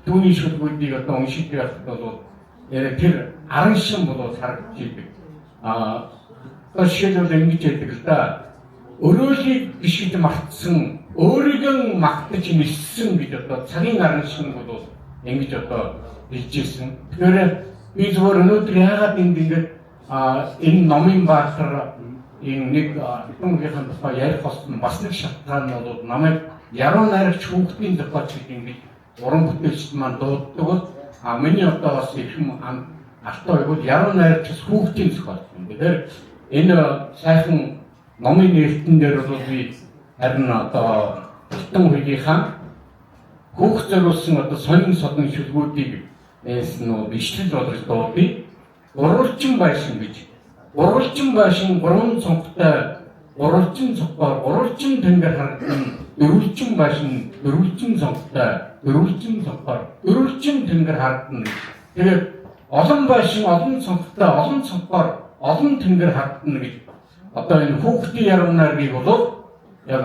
түүний шүлгүүдийг одоо уншиж байхад бол тэр аран шин бол харагдаж идэг. Одоо жишээлбэл ингэж ярьдаг л да. Өрөөлийг бишгэж мартсан, өөрийгөө магтаж ниссэн гэж одоо цагийн аран шин бол ингэж одоо хэлжсэн. Тэгэхээр би зөвхөн өнөөдөр яагаад ингэж энэ номын баатар энэ нэг хүмүүсийн тухай ярих болсон бас нэг шалтгаан нь бол намайг яруу найрагч хүүхдийн тухай ингэж уран бүтээлчд маань дууддаг бол миний одоо бас их юм алтан хуйг яруу найрагч хүүхдийн зохиол юм. Тэгэхээр энэ сайхан номын нэртэн дээр бол би харин одоо Алтан хуйгийнхаа хүүхд зориулсан одоо сонин содон шүлгүүдийг бичлэл болгож дуудъя. Уралчин байшин гэж. Уралчин байшин 3 цонхтой, уралчин цонхоор, уралчин тэнгэр харагдан, дөрвөлчин байшин, дөрвөлчин цонхтой, дөрвөлчин цонхоор, дөрвөлчин тэнгэр харагдан. Тэгээд олон байшин, олон цонхтой, олон цонхоор, олон тэнгэр харагдан гэж. Одоо энэ хүүхдийн яруу найргийг бол яг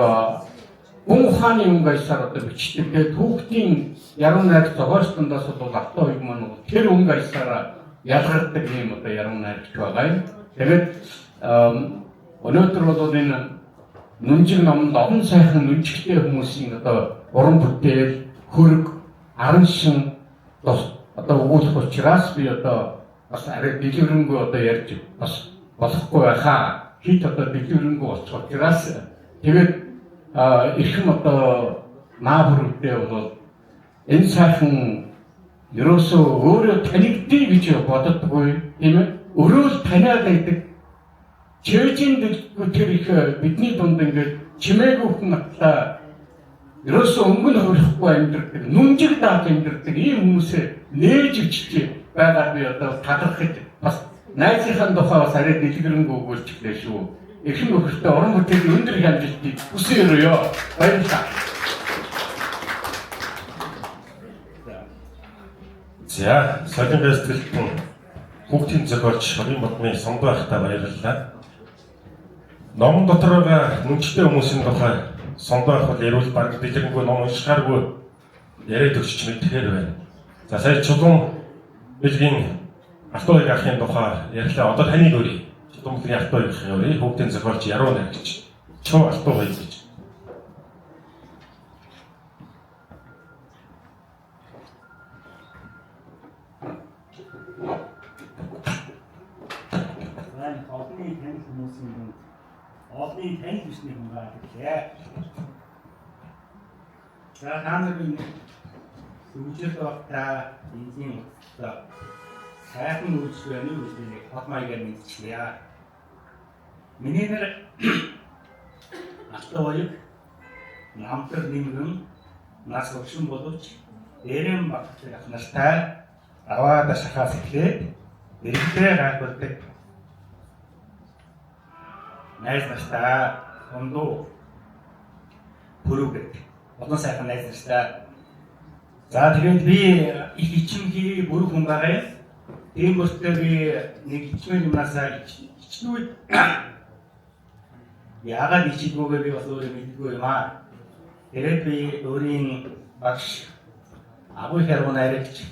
гүн ухааны юм гайсаар одоо бичдэг. Тэгээд хүүхдийн яруу найр зохиолчдоос бол Алтан хуйг маань тэр өнгө гайсаар ялгардаг юм одоо яруу найрч байгаа юм. Тэгээд өнөөдөр бол энэ нүнжиг номонд олон сайхан нүнжигтэй хүмүүсийн одоо уран бүтээл, хөрөг, аран шин одоо өгүүлэх учраас би одоо бас арай дэлгэрэнгүй одоо ярьж бас болохгүй байхаа. Хит одоо дэлгэрэнгүй болчих учраас тэгээд эрхэм одоо наабруудтай бол энэ сайхан ерөөсөө өөрөө танигдъя гэж боддоггүй тийм ээ. Өөрөө л таниад байдаг. Чэжин тэр их бидний дунд ингээд чимээгүй хүн атлаа ерөөсөө өнгөн хөрөхгүй амьдрдаг, нүнжиг даах амьдрдаг ийм хүмүүсээ нээж өччих байгаа би одоо талархаж бас найзынхаа тухай бас арай дэлгэрэнгүй өгүүлчихлээ шүү. Эрхэм нөхөртэй уран бүтээлийн өндөр хэмжээний хүсээрээ баярлалаа. За, солингоос төлтөн хүүхдийн зохиолч Хорийн Бадмын сонгой ахтай баярлалаа. Ном дотор байгаа нүнчтэй хүмүүсийн тухай сонгой ах бол ярил баг дэлгэрэнгүй ном уншихааргүй яриад өгч мэдхээр байна. За сая чулуун билгийн Алтуйг ахын тухай ярьлаа. Одоо таныг өрий. Чулуун билгийн Алтуйг ахын өрий. Хүүхдийн зохиолч Яруу найрагч Чуу Алтуй гэж. Олонний танил хүмүүсийн дунд олонний танил бичний хүн байгаа гэхлээ. За хааныг сүжил багтаа эзэн утсаа сайхан үйлчлэний үйлчлэгийг хот маягаар мэдчихлээ. Миний нэр Алтуйг намтар нэмгэн нас өгшин боловч эрэм багт ах нартай аваад шахаас эхлээд эргэлээ гайхуулдаг найз нартай ондоо бүрүүгээд одон сайхан найз нартай. За тэгээд би их ичимхий бүрүү хүн байгаа. Тийм бүртээ би нэг ичмэл юмнасаа ичнүүд яагаад ичдгүүгээ би бас өөрөө мэдгүй юм аа. Тэгээд би өөрийн багш агуу хэрэг найрагч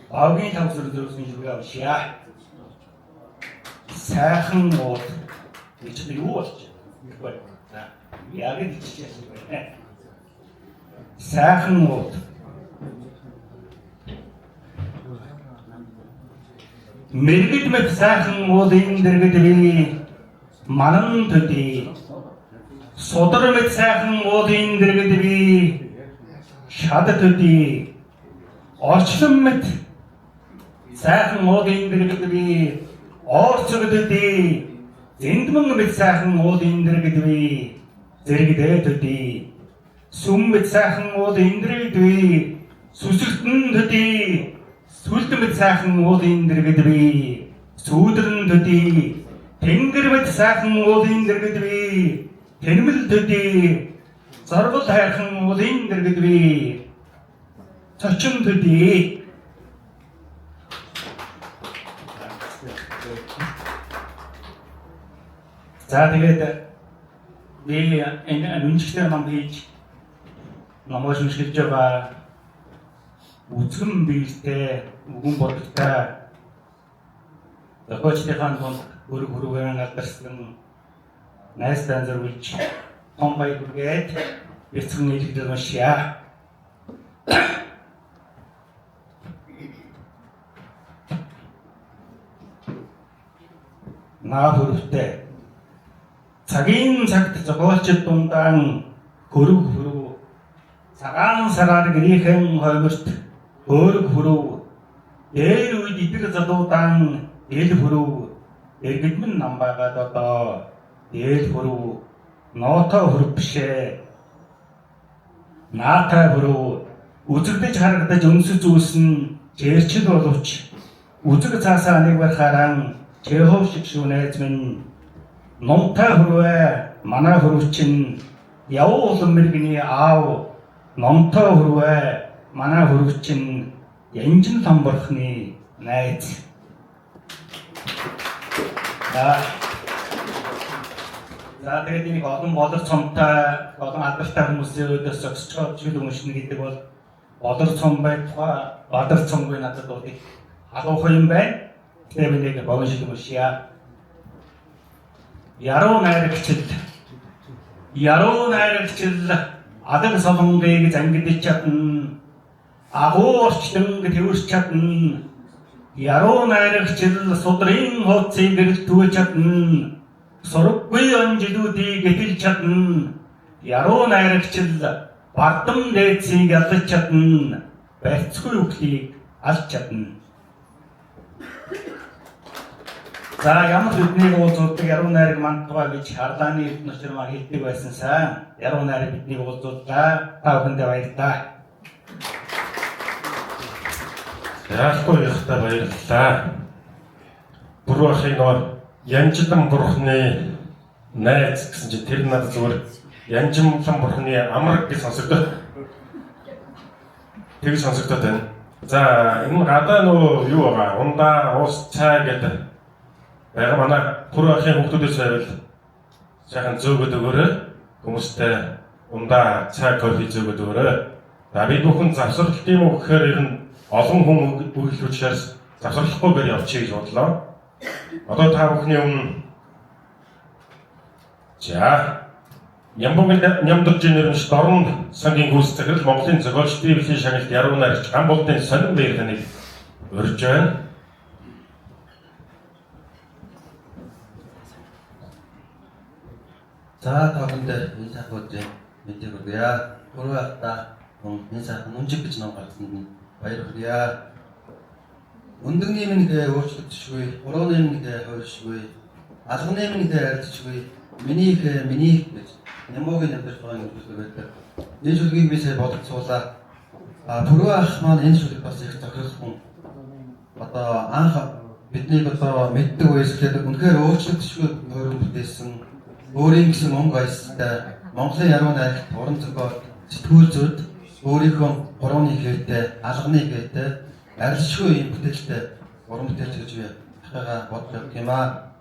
Агийн тавсар дөрөвсөн жүгээ авшаа. Сайхан ууд ичдэг юу болж байна? Яг л иччихсэн байна. Сайхан ууд мэрэгд мэт сайхан уудын дэргэд би манан төдий содөр мэт сайхан уудын дэргэд би шад төдий орчлон мэт сайхан уудын дэргэд би орцогддий зэндмэн мэт сайхан уудын дэргэд би зэрэгдээ төдий сүм мэт сайхан уудын дэргэд би сүсэгтэн төдий сүлд мэт сайхан уудын дэргэд би сүүдэрн төдий тэнгэр мэт сайхан уудын дэргэд би тэрмэл төдий зоргол хайрхан уудын дэргэд би цочин төдий. За тэгээд би энэ үнжигтэй ном хийж номоо шүмшилж байгаа үзгэн биелтэй үгэн бодогтой зохиолчдын дунд бүр бүрээр алдарсан найстан зориулж том баяр хүргээд бяцхан нийлэгдэж уншия. Наа хүрвтэй цагийн цагт зохиолчд дундаа хөрөг цагаан сараар гэрийнхэн хойгорт хөрөг хүрв дээр үед идэр залуудаан эл хүрв эргэдмэн нам байгаад одоо эл хүрв ноото хүрв бишээ наатай хүрв үзэгдэж харагдаж өнсөж үүснэ чэрчил боловч үзэг цаасаа нэг барахаараа Чехов шиг шүнэз минь номтой хүрвэ манай хүрв чинь явуу улам мэргэний аав номтой хүрвэ манай хүрв чинь янжин самбархны найз. За тэгээд нэг олон болор цомтой олон алдартай хүмүүсийн өдөөс зогсож чиг өмшнө гэдэг бол болор цом байтугай бадар цомгүй надад бол их халуухан юм байна. Тэгээд нэг богино өмшия. Яруу найрагчд адаг солонгыг зангидж чадна. Агуу орчлон тэрвэрч чадна. Яруу найрагчд судрын хуудсыг гэрэлтүүлж чадна. Сургаггүй онжилуудыг гэтэлж чадна. Яруу найрагчд бардам дээцийг ялж чадна. Барьцгүй үхлийг алж чадна. За ямар бидний уулзуулдаг яруу найраг мандгаа гэж харлааны эднөчр маа хэлдэг байсан сан. Яруу найраг бидний уулзууллаа. Та бүхэндээ баярлалаа. Яахгүй ихтэй баярлалаа. Бүрүү ахыг нөр янжлан бурхны найз гэсэн чинь тэр надад зүгээр янжлан бурхны амар гэж сонсогдоод. Тэг сонсогдоод байна. За энэ гадаа нөгөө юу байгаа? Ундаа, ус, цай гэдэг байгаа манай пүрэв ахын хүмүүсээс байвал сайхан зөөгöd өгөөрэй. Хүмүүстээ ундаа, цай, кофе зөөгöd өгөөрэй. За бид бүхэн завсарлалт юм уу гэхээр ер нь олон хүн үйлчлэх учраас завсарлахгүйгээр явчих гэж бодлоо. Одоо та бүхний өмнө за Ямбогийн нямдж нэрнш дорн сангийн гүйцэтгэл Монголын зохиолч Библийн шагналт яруу найрагч Гамболдын сонин баярханыг урьж байна. За тавханд энэ сайхнуудын мэдээ өгье. Пүрэв ахта энэ сайхан үнжиг гэж ном гаргасан баяр хүргье. Өндөг нэмнийхээ өөрчлөгдөшгүй, уруу нэмнийхээ хойшгүй, алган нэмнийхээ ардчгүй, минийх гэж Ямбогийн нэмдэж байгаа юм байдаг. Энэ шүлгийг би сая бодогцуулаа. Пүрэв ах маань энэ шүлэг бас их тохирсон. Одоо анх бидний одоо мэддэг үеэслээд үнэхээр өөрчлөгдөшгүй нойрон бүтээсэн өөрийн гэсэн мөнгө баястай Монголын яруу найрагт уран зохиол сэтгүүл зүйд өөрийнхөө гурваны хэрэгтэй, алганы хэрэгтэй, арилжгүй юм бүтээлтэй уран бүтээлч гэж би ахыгаа боддог юм аа.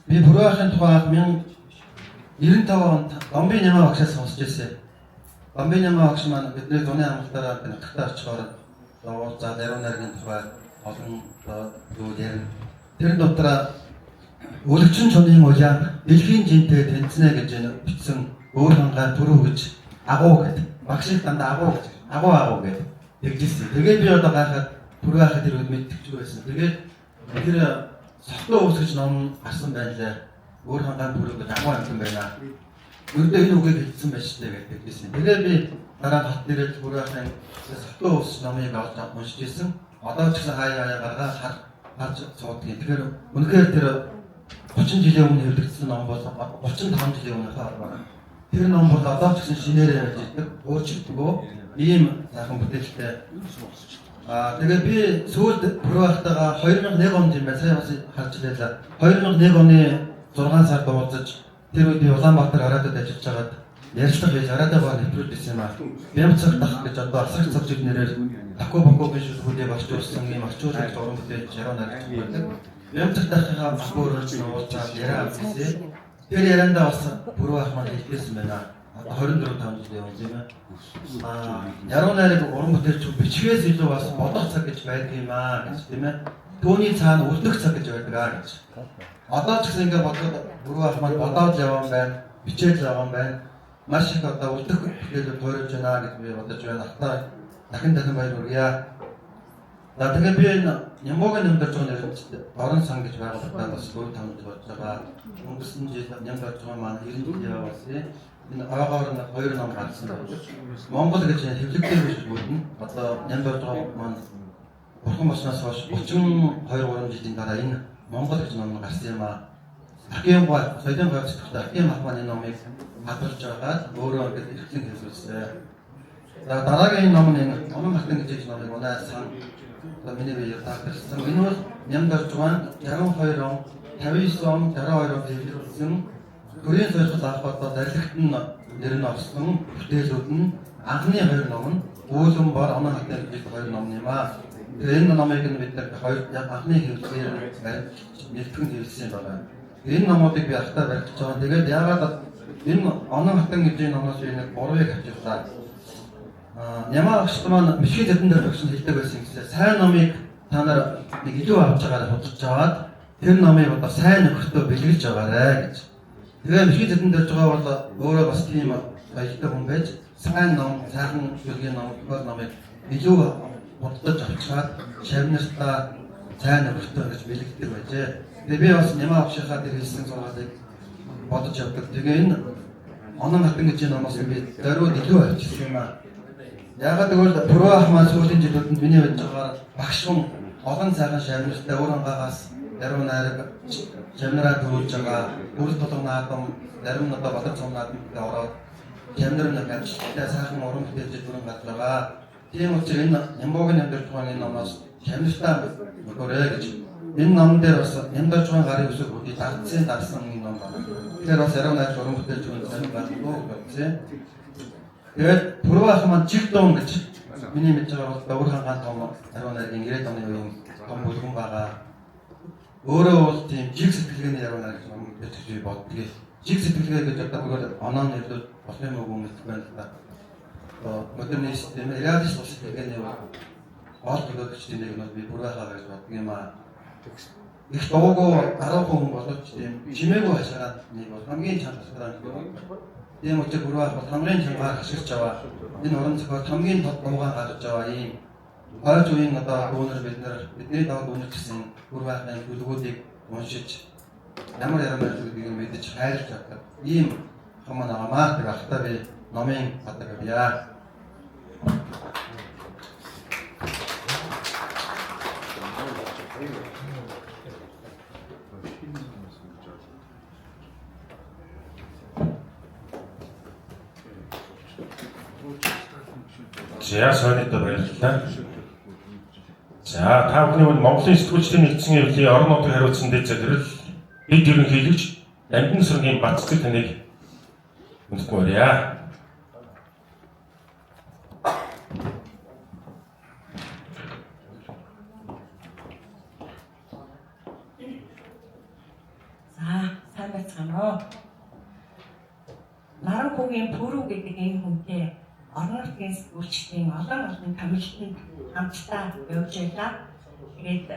Би Пүрэв ахын тухай 1995 онд Бомбей Нямаа багшаас сонсч ирсэн. Бомбей Нямаа багш маань бидний зуны амралтаараа нутагтаа очихоор уулзаад яруу найргийн тухай олон зүйл ярина. Тэр дотроо Өлөгчин чонын уян дэлхийн жинтэй тэнцэнэ гэж бичсэн өөр хангаа Пүрэв гэж агуу гэдэг. Багшийг дандаа агуу гэдэг тэгжсэн. Тэгээд би одоо гайхаад Пүрэв ахад тэр үед мэдчихгүй байсан. Тэгээд тэр Сохтоо ус гэж ном гарсан байлаа. Өөр хангаа Пүрэв гэж агуу амтан байна. Өөртөө энэ үгийг хэлсэн байж тээ гэдэг хэлсэн. Тэгээд би дараа хат дээрээ Пүрэв ахын Сохтоо ус номыг авч уншиж ирсэн. Одоо ч гэсэн хаяа гаргаад харж цуудгийг. Тэгэхээр үнэхээр тэр 30 жилийн өмнө хэвлэгдсэн ном бол 35 жилийн өмнө байна. Тэр ном бол одоо ч гэсэн шинээрээ байж идэг, өөрчлөгдөгөө ийм сайхан бүтээлтэй. Тэгээд би сүүлд Пүрэв ахтайгаа 2001 онд юм байна. Сая бас харж байлаа. 2001 оны 6 сард уулзаж тэр үед би Улаанбаатар Араадад ажиллаж байгаад ярилцлага хийж Араадаа баг нэвтрүүлсэн юм аа. Бямцаг дах гэж одоо асар цавчиг нэрээр Тако гэж бүлээг орчуулсан юм орчуулагч уран бүтээлч яруу найрагч байдаг. Бямцаг дахыгаа бүрэлж уулзаад яриа авсан. Тэр яриандаа бас Пүрэв ах маань хэлсэн байна. 24-5 жилийн өмнө юм аа. Яруу найраг уран бүтээлч бичгээс илүү бас бодох цаг гэж байдаг юм аа гэж тийм ээ. Төвний цаана үлдэх цаг гэж байдаг аа гэж. Одоо ч гэсэн ингээд бодоод Пүрэв ах маань бодоод явсан байна, бичээд явсан байна. Маш их одоо үлдэх бүтээлүүд тойрож байна гэж би бодож байна. Ахтаа дахин баяр хүргье. За тэгээд би энэ Ямбогийн нэмдэж байгаа нэрчтэй орон сан гэж байгууллагад бас 4-5 жил болж байгаа. Өнгөрсөн жил нэмдэж байгаа маань 90 жил явуулсан. Энэ агаагаар нь 2 ном гарсан байна. Монгол гэж хэвлэгдээ биш бүрдэн. Одоо нэмдэж байгаа маань бурхан болсноос хойш 32-3 жилийн дараа энэ Монгол гэж ном гарсан юм аа. Ахын гоо соёлын гавцтай ахын ах маань энэ номыг хадгалж байгаа. Өөрөө ингэж эрхлэн хэлүүлсэн. За дараагийн ном нь Онон хатан гэж номыг унаа сан миний биеэр таарсан. Энэ бол нямдж байгаа 62 он, 59 он, 62 он хэвлүүлсэн. Төрийн сойрхол албатай дарилгт нь нэр нь орсон бүтээлүүд нь анхны 2 ном нь Үүлэн бор Онон хатан гэж 2 ном юм аа. Энэ номыг бид анхны хэвлэлээр нэлтгэн хэлсэн байна. Энэ номуудыг би ахтаа барьж байгаа. Тэгээд яагаад энэ Онон хатан гэж номоос нэг бурууг авчихлаа. Нямаа багш маань мишгий зэдэн дээр багш хэлдэг байсан гэсэн сайн номыг та нар нэг илүү авч байгаараа худалдаж аваад тэр номыг одоо сайн нөхөртөө бэлгэлж байгаарэ гэж. Тэгээ мишгий зэдэн дээр байгаа бол өөрөө бас тийм аялтай хүн байж сайн ном, сайхан шүлгийн ном, гол номыг илүү худалдаж авчаад шавнартаа сайн нөхөртөө гэж бэлгэлдэг байжээ. Тэгээ би бас Нямаа багшийнхаа тэр хэлсэн сургаалыг бодож явдаг. Тэгээ энэ Онон хатан гэж номоос би даруйд илүү авчихсан юм аа. Яагаад гэвэл Пүрэв ах маань сүүлийн жилүүдэд миний байж байгаа багш хүн олон сайхан шавнартай өөр ангаагаас яруу найраг шавнараа төрүүлж байгаа бүрэл толгой наадам зарим нь одоо бодож цом наадамтай ороод шавнар нэг амжилттай сайхан уран бүтээлч бүрэн гарч байгаа. Тийм учраас энэ Ямбогийн нэмдэж байгаа энэ номоос шавнартай өгөөрэй гэж. Энэ ном дээр бас нэмдэж байгаа гарын үсэг бүдий дарсан энэ ном байна. Тэгэхээр бас яруу найраг уран бүтээлч бүрэн гарч байгаа гэсэн. Тэгээд Пүрэв ах маань чиг дуун гэж миний мэдж байгаа бол Өвөр хаан том ариун найргийн 90-ад оны үеийн том бүлгэн байгаа. Өөрөө бол тийм жиг сэтгэлгээний ариун найр гэж юм гэж боддог. Жиг сэтгэлгээ гэж одоо нөгөө оноо нэрлүүд болох юм уу мэдэх байна л да. Модернист тийм реалист сэтгэлгээний гол төлөөлөгчдийн нэг нь би бүрээхаа гэж боддог юм аа. Их дуугүй 10 хүн боловч тийм чимээгүй хашаад нэг бол хамгийн чанга хашаад тийм учраас бүрээх бол хамгийн чангаар хаширч аваа. Энэ орон зохиол хамгийн тод дуугаа гаргаж аваа ийм ойр үеийн одоо дүүнер бидний доод дүүнер гэсэн бүрээхын бүлгүүдийг уншиж ямар зүйлийг мэдэж хайрлаж байгаа. Ийм хамаа намаа тэр ахтаа би номын хатагбяа. За сонитой баярлалаа. За та бүхний өмнө Монголын сэтгүүлчдийн нэгдсэн эвлийн орон нутгийн хариуцсан дэд захирал бид ерөнхийлөгч Амбин сүргийн Батцэг таныг үндэсгээрье. За сайн байцгаана уу. Наранхугийн Пүрүү гэдэг энэ хүнтэй орон нутгийн сэтгүүлчдийн олон томилтонд хамтдаа явж байлаа. Тэгээд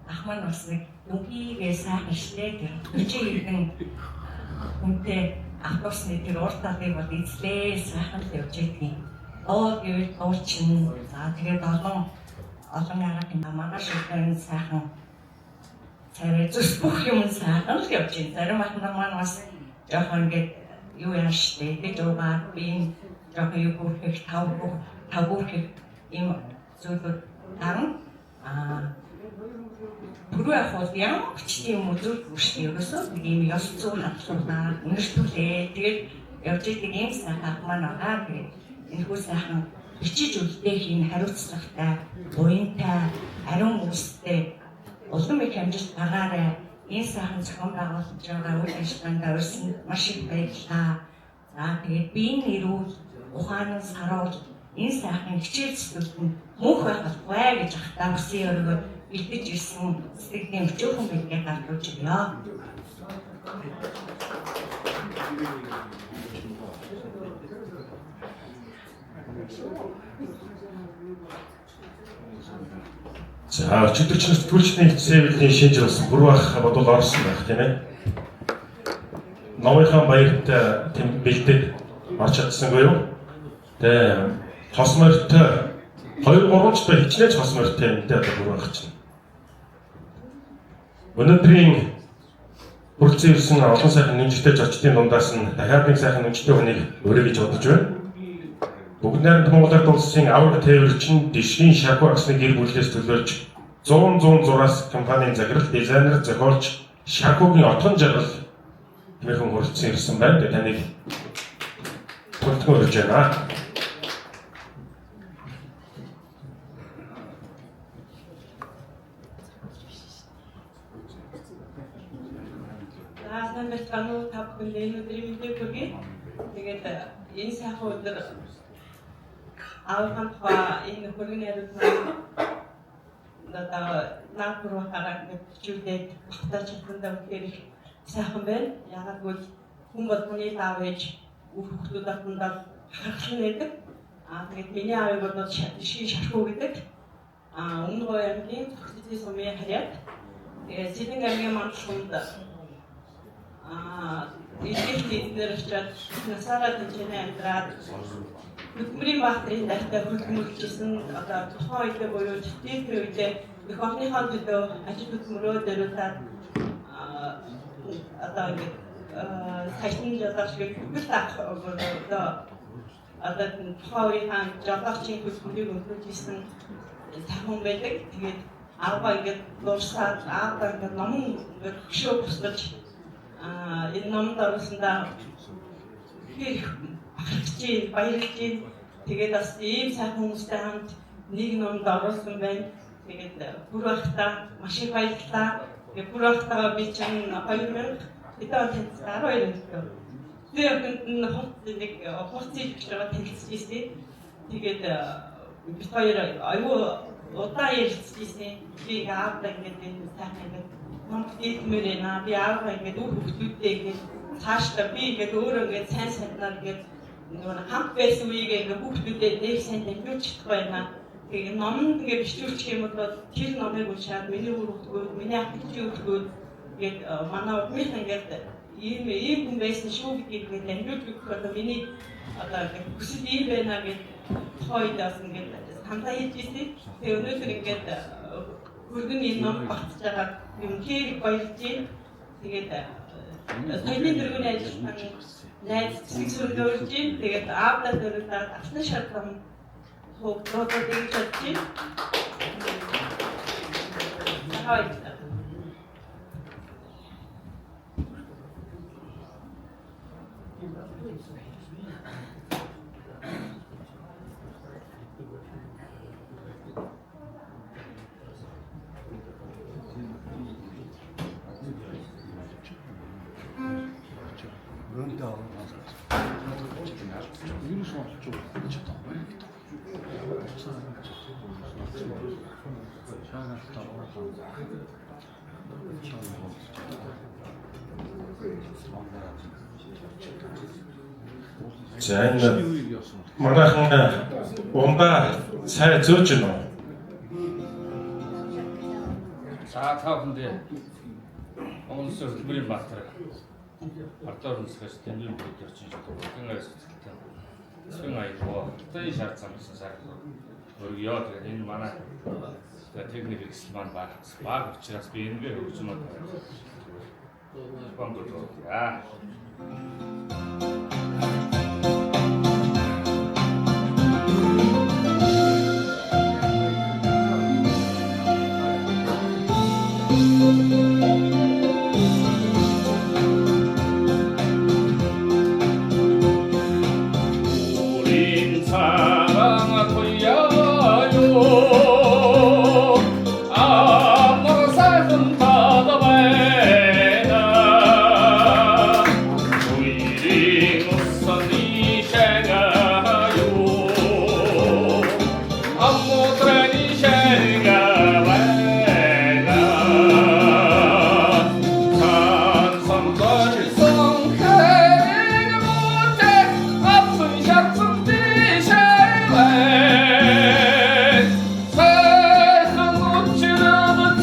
ах маань бас нэг дүнхийгээ сайхан штэ тэр 40 хэдэн хүнтэй автобусны тэр урт талыг бол эзлээ сайхан явж байдгийг. Гэвэл дуурчин за тэгээд олон арга манай шилхэн сайхан царай зүс бүх юм сайхан л явж байна. Зарим ахнаар маань бас жоохон ингээд юу яаш штэ тэгээд угаа би жоохон юу бүрхэх тав бүрхэх ийм зүйлүүд харна. Пүрүү ах бол ямар ч тийм үзүүлэлт үүштэй ерөөсөө нэг ийм ёс зүйн хатлагнаа үнэртүүлээ. Тэгээд явж идэг ийм сайхан ах маань байгаа. Тэгээд энэхүү сайхан бичиж үлдээх энэ хариуцлагатай, буянтай, ариун үстэй улам их амжилт багаарай. Энэ сайхан зохион байгуулж байгаа үйл ажиллагаанд урьсан маш их баярлалаа. За тэгээд биеийн нэрүүл ухаан саруул энэ сайхан хичээл зүтгэлд мөнх байх албагүй гэж ахтаа хүсээ өргөд бэлдэж ирсэн сэтгэлийн өчөөхөн бэлгээ гаргаж өгье. За өчигдөр чинь сэтгүүлчдийн хэвлэлийн шинж болсон бүрвах бодвол орсон байх тийм ээ. Новынхаа баярт тэм бэлдээд орч чадсангүй юу? Тэгээ тос морьтой 2-3 ч ба хичнээн тос морьтой энэ одоо бүрвах чинь. Өнөөдрийн бүрэлдэхүүн ирсэн олон сайхан нэмжтэй зочдын дундаас нь дахиад нэг сайхан нэмжтэй хүнийг өрөө гэж бодож байна. Бүгд найрамд Монгол Ард улсын авраг тээвэрчин Дишгийн шаргуу агсны гэр бүлээс төлөөлж 100-106 компанийн захирал, дизайнер, зохиолч шаргуугийн отгон жаргал хэмээн хүрэлцэн ирсэн байна. Тэгээ таныг хүртгэн өрж байна. Сайн байцгаана уу та бүхэн өнөөдрийн мэдээг хүргэе. Тэгээд энэ сайхан өдөр аавхан тухай энэ хөргөн яриуд надад наадмаар хараад бичүүлээд багтааж чадсандаа үнэхээр их сайхан байна. Яагаад гэвэл хүн болгоны аав ээж хүүхдүүд ахмадаа харахлан байдаг. Тэгээд миний аавыг бол шин шархуу гэдэг. Өмнө аймгийн Цогцлын сумын харьяат. Тэгээд Сэлэнг аймгийн Мандлахунд эдгээр эднэр очиад насаараа тэнцэнэ амьдраад хөдөлмөрийн баатрын дайтай хөдөлмөрлөжсэн одоо тухайн үедээ буюу тэтгэврийн үедээ их орныхоо төлөө ажил хөдөлмөрөө дөрөвлөд одоо ингээд сайхан жадашгүй бүхэл ах одоо тухайн үеийн жадашгийн хөдөлмөрийг өндөрлөжсэн сайхан байдаг. Тэгээд ааваа ингээд дурсаад ааваа ингээд номон ингээд хөшөө босгож энэ номд оруулсандаа их бахархаж баярлж тэгээд бас ийм сайхан хүмүүстэй хамт нэг номд оруулсан байна. Тэгээд бүр ахта маш их баярлалаа. Тэгээд бүр ахтаа би чинь 2000 эдгээр танилцсан 12 өдөр. Тэгээд энэ хурц нэг хурцыг гэж танилцчихсэн. Тэгээд бид хоёр аюу удаа ярилцчихсэн. Би аавда ингээд энэ сайхан ингээд намд диймээр байна. Би аавгаа ингээд үр хөвгүүдтэй ингээд цаашдаа би ингээд өөрөө ингээд сайн сайнаар ингээд нөгөө хамт байсан үеийг ингээд хүүхдүүдэд нэг сайн дамжуулж чадах байна. Тэгээ номонд ингээд бичүүлчих юм бол тэр номыг уншаад миний үр хөвгүүд, миний ахчийн хөвгүүд ингээд манай урмын ингээд ийм хүн байсан шүү гэдгийг ингээд дамжуулж өгөх одоо миний одоо ингээд хүсэл ийм байна гэж хойдоос ингээд хамтаа хийж ирсэн. Тэгээ өнөөдөр ингээд хөргөн энэ ном багтж байгаа юм хэрэг баярлж байна. Тэгээд соёлын дөрвөн ажилтнаа найз зөвлөж байна. Тэгээд аавда дөрөвдөө авсан шатлан хөгжөөд ингэж байна. Хойд. За энэ манайхан умба цай зөөж гэнэ үү? За та бүхэндээ онц хөтөлбөрийн баатар ардаар үнсгэж тэмдэглэн бүгд явчих юм байна. Тэнгээс цэвэн аягаа тань шаард замсан сар өргөё. Тэгээд энэ манай техник хэрэгсэл маань баг учраас би энэгээр хөгжмөд бомбод яа. Hãy subscribe cho kênh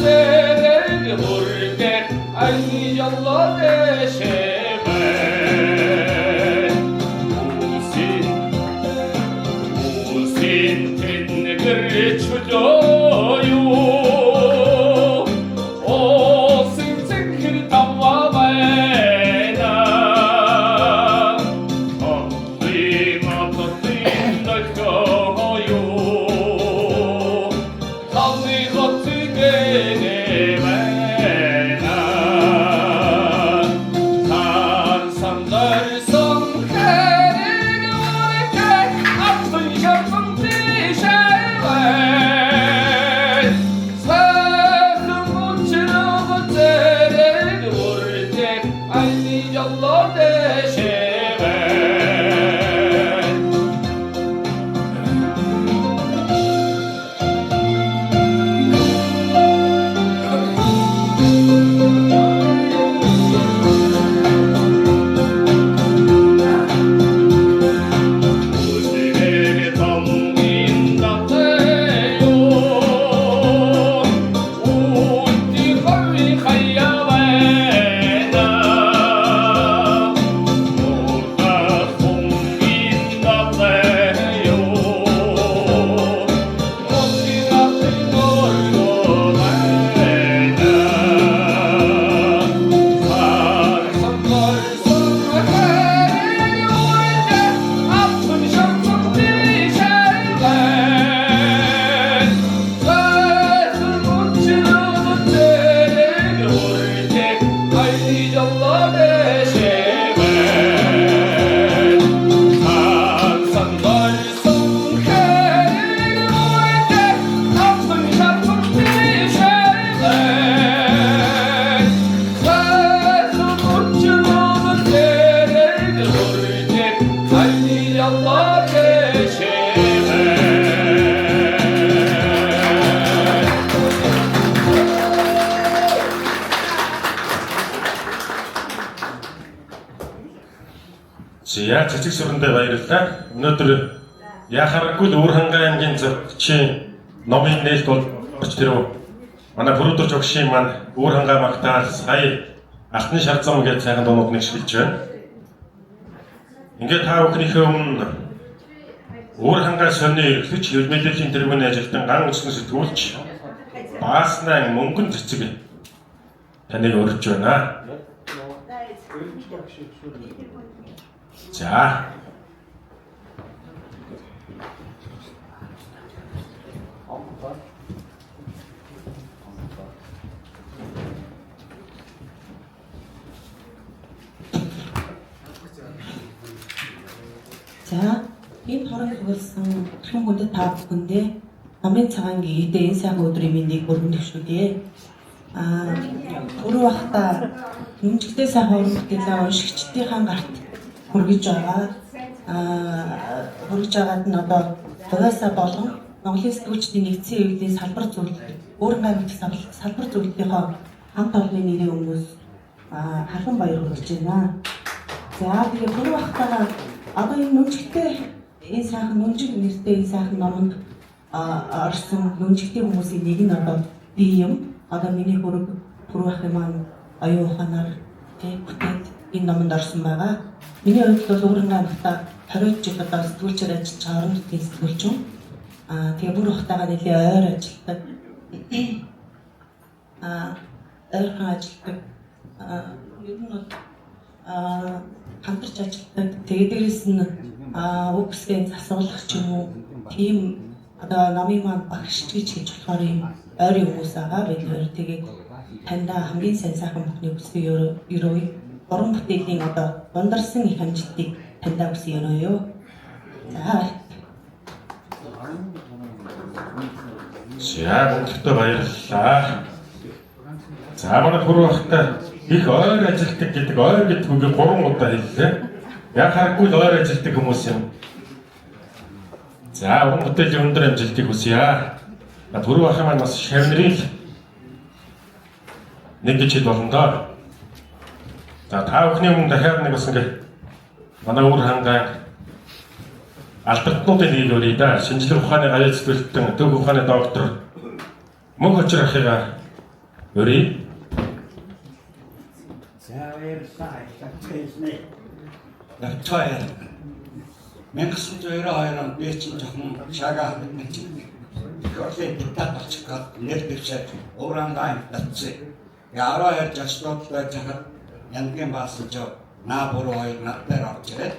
Ghiền Mì Gõ để không bỏ lỡ За цэцэг сүрэндээ баярлалаа. Өнөөдөр яхааргүй л Өвөрхангай аймгийн зохицын номын нээлт болж тэр манай Бүрүүдэр жогшийн маань Өвөрхангай магтаал сая Алтны шар зам гэж сайхан дуунууд нэгшилж байна. Ингээд та бүхнийхээ өмнө Өвөрхангай сонины эрхлэгч хэвлэл мэдээллийн тэргүүний ажилтан ган үсгэн сэтгүүлч Бааснаа мөнгөн цэцэг таныг өргөж байна. За. За, энэ хорон хөвөлсөнхэн хүндэт та бүхэндээ намын цагаан гэгдээ энэ сайхан өдрийн мэндийг өргөн төвшүүлье. Түрүү бахта нэмжигдээ сайхан уран бүтээлээ уншигчдийнхаа гарт хүргэж байгаад нь одоо угаасаа болгон Монголын сэтгүүлчдийн нэгдсэн хэвлэлийн салбар зөвлөлт Өвөрхангай аймгийн салбар зөвлөлтийнхөө хамт олонны нэрийн өмнөөс хархан баяр хүргэж байна. За тэгээ түрүү бахта одоо энэ нэмжигдээ энэ сайхан нэмжиг нэртэй энэ сайхан номонд орсон нэмжигдээ хүмүүсийн нэг нь одоо би юм. Одоо миний хөрөг түрүү ах маань оюун ухаанаар бүтээд энэ номонд орсон байгаа. Миний хувьд бол Өвөрхангай аймагта 20 жил одоо сэтгүүлчээр ажиллаж байгаа орон нутгийн сэтгүүлчин. Тэгээ бүр ухтаага нэлээ ойр ажилладаг. Ойрхон ажилладаг. Ер нь хамтарч ажилладаг. Тэгээ дээрэс нь үгсгийн засварлах ч юм уу тийм одоо намын маань багш гэж хэлж болохоор юм ойрын хүмүүс байгаа бид хоёр тэгээд таньда хамгийн сайн сайхан бүхний хүсдэг ерөөй уран бүтээлийн одоо дундарсан их амжилтыг таньда хүсье юу. За бүгдээ баярлалаа. За манай түрүү бахта их ойр ажилтдаг гэдэг ойр гэдэг үгийг 3 удаа хэллээ. Яг харахгүй л ойр ажилтдаг хүмүүс юм. За уран бүтээлийн өндөр амжилтыг хүсье. Түрүү бах маань бас шавнырын нэг гэж хэл болно доо. За та бүхний өмнө дахиад нэг бас ингэ манай Өвөрхангай албартнуудын нэг өрий да шинжлэх ухааны гаяа зэтгэлтэн төв ухааны доктор мөнх очир ахыгаа өрий. За баярлалаа. Навчаар 1992 онд би чинь жоохон шагаа мэднэ. Гэхдээ dittat болчиход нэр дэвшээд Өвөрхангай татсан. 12 жаслууд байж хахад янгийн баасан ч наа бүр хоёр надтай орж ирээд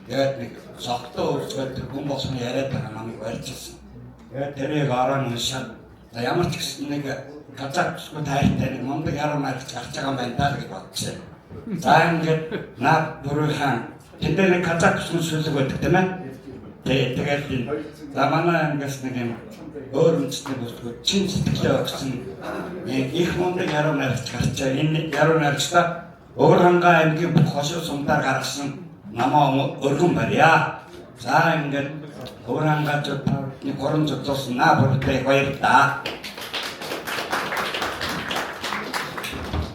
тэгээд нэг согтоо өөрсгөл хүн болсон яриад байгаа намайг барьчихсан. Тэгээд тэрийг орон уншаад ямар ч гэсэн нэг казакчгүй тайлтай нэг мундаг яруу найрч гарч байгаа юм байна даа гэж бодсон. За ингээд наа бүрхэн тэндээ нэг казакчгүй сүлэг байдаг тийм ээ. Тэгээд за манай ангаас нэг юм өөр үндэсний бүсгүй чин сэтгэлээ өгсөн их мундаг яруу найрч гарчаа энэ яруу найрчтай Өвөрхангай аймгийн бүх хошуу сумдаар гаргасан намаа өргөн барья. За ингээд Өвөрхангайчууд нэг хорон зөвлөсөн наа бүртээ баярлалаа.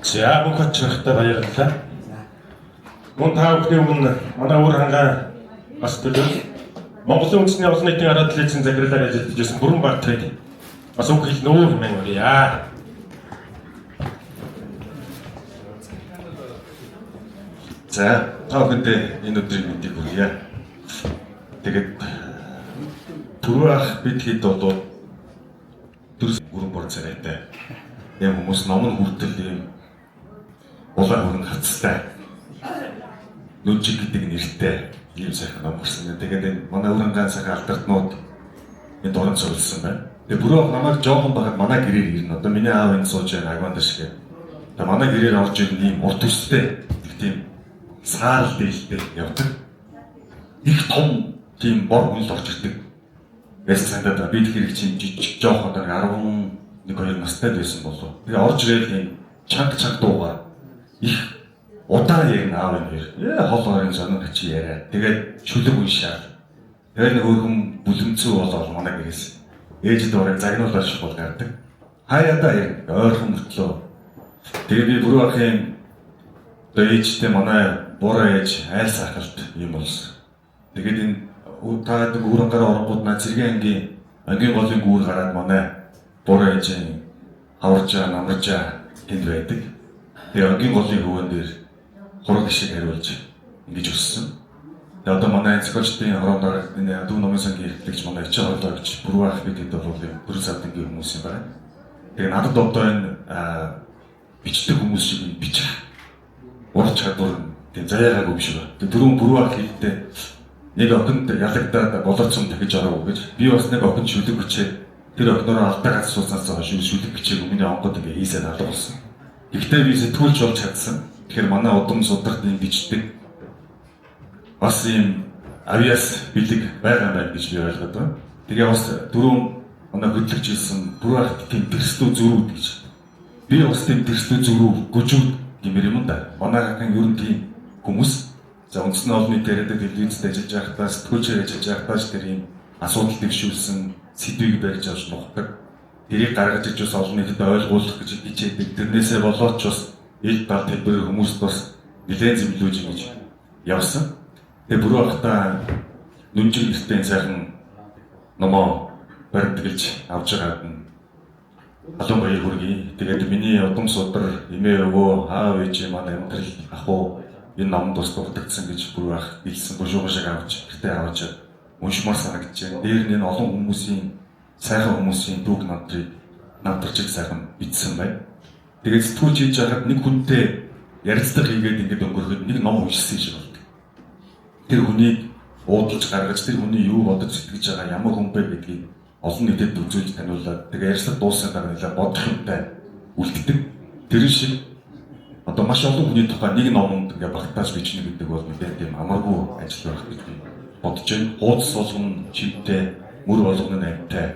За мөнх очирхтай баярлалаа. Мөн та бүхний өмнө манай Өвөрхангай бас төлөв Монголын үндэсний олон нийтийн арга телевизийн захирлаар ажиллаж байсан Бүрэн Баатрыг бас үг хэл нүүр мэн өрье. За та бүхэндээ энэ өдрийн мэндийг хүргье. Тэгээд түрүү ах бид хэд болоо дөрөв бүрэн бор царайтай. Ийм хүмүүс номын хүртэл ийм улаан хөрөнгө хацтай. Нүжиг гэдэг нэртэй ийм сайхан ном гарсан. Тэгээд энэ манай Өвөрхангай цагаан алдартнууд энд орон цугласан байна. Тэгээд бүрөө намайг жоохон багт манай гэрээр ирнэ. Одоо миний аав энэ сууж байгаа агван дэшгэ. Тэгээд манай гэрээр орж ирнэ ийм урт төстэй тийм саал дээлтэй явдаг. Их том тийм бор хүнл орж ирдэг. Байсан сандаа бид хэрэг чинь жижиг жоох одоо 11-2 настай байсан болов. Тэгээ орж ирээд ийм чанга дуугаа их удаан ярина аав нэр. Хол хорын сонир чи яриа. Тэгээд шүлэг уншаад. Тэгээд нэг өөрхөн бүлэмцүү болоод манай гэрээс ээжд орыг загнуулаад шууд гардаг. Хаяада ярина. Ойрхон мөртлөө. Тэгээд би бүрөө ахын одоо ээжтэй манай буруу ээж айл сахалт юм болсон. Тэгээд энэ таад гүүрэнгээр оронгууд наа зэргийн ангийн голын гүүр гараад манай буруу ээжийн хаваржаа намржаа тэнд байдаг. Тэгээд ангийн голын хөвөн дээр хураг шиг хариулж ингэж өссөн. Тэгээд одоо манай зохиолчдын хороондоо энэ дүү номын сангийн эрхлэгч манай Ичээ хорлогч Бүрвах бид хэд бол юм Бүрс адгийн хүмүүс юм байна. Тэгээд надад одоо энэ бичдэг хүмүүс шиг бичих ур чадвар тийм заяагаагүй биш ба. Тэгээд дөрөв Бүрвах хэлдэ нэг охинд ялагдаад болооцсон дахиж ороо гэж би бас нэг охин шүлэг бичээд тэр охинороо алдаа газ сууснаас хойш шүлэг бичээг миний онгод ингээ хийсээр алга болсон. Гэхдээ би сэтгүүлч болж чадсан. Тэгэхээр манай удам сударт энэ бичдэг бас ийм авиас бэлэг байгаа байх гэж би ойлгоод байна. Тэгээ бас дөрөв манай хөтлөгч хэлсэн Бүрвах тийм тэрслүү зөрүүд гэж. Би бас тийм тэрслүү зөрүү гүжүүд гэмээр юм да. Манай хаан ер нь тийм хүмүүс за үндэсний олон нийт яриадаг телевизэд ажиллаж байхдаа сэтгүүлчээр ажиллаж байхдаа тэр ийм асуудал дэвшүүлсэн сэдвийг барьж авч нухдаг. Тэрийг гаргаж иж бас олон нийтэд ойлгуулах гэж хичээдэг. Тэрнээсээ болоод ч бас ил дал хэлбэр хүмүүст бас нэлээд зэмлүүлж ингэж явсан. Тэгээ Бүрвахтаа нүнжин гэртээ сайхан номоо баримтгэлж авч байгаад нь халуун баяр хүргэе. Тэгээд миний удам судар эмээ өвөө аав ээж манай амьдрал ахуу энэ номд бас дурддагсан гэж Бүрвах хэлсэн бушууга шиг авч гэртээ авч уншмаар санагдаж байна. Дээр нь энэ олон хүмүүсийн сайхан хүмүүсийн дүүг намтарчиг сайхан бичсэн байна. Тэгээд сэтгүүлч хийж байхад нэг хүнтэй ярилцлага хийгээд ингэж өнгөрөхөд нэг ном уншсан шиг болдог. Тэр хүнийг уудалж гаргаж тэр хүний юу бодож сэтгэж байгаа ямар хүн бэ гэдгийг олон нийтэд үзүүлж таниулаад тэгээ ярьцлага дууссан дараа нэлээд бодох юмтай үлддэг. Тэр шиг одоо маш олон хүний тухай нэг номонд ингээ багтааж бичнэ гэдэг бол нэлээд тийм амаргүй ажил байх гэж би бодож байна. Хуудас болгон чивтэй, мөр болгоны амьтай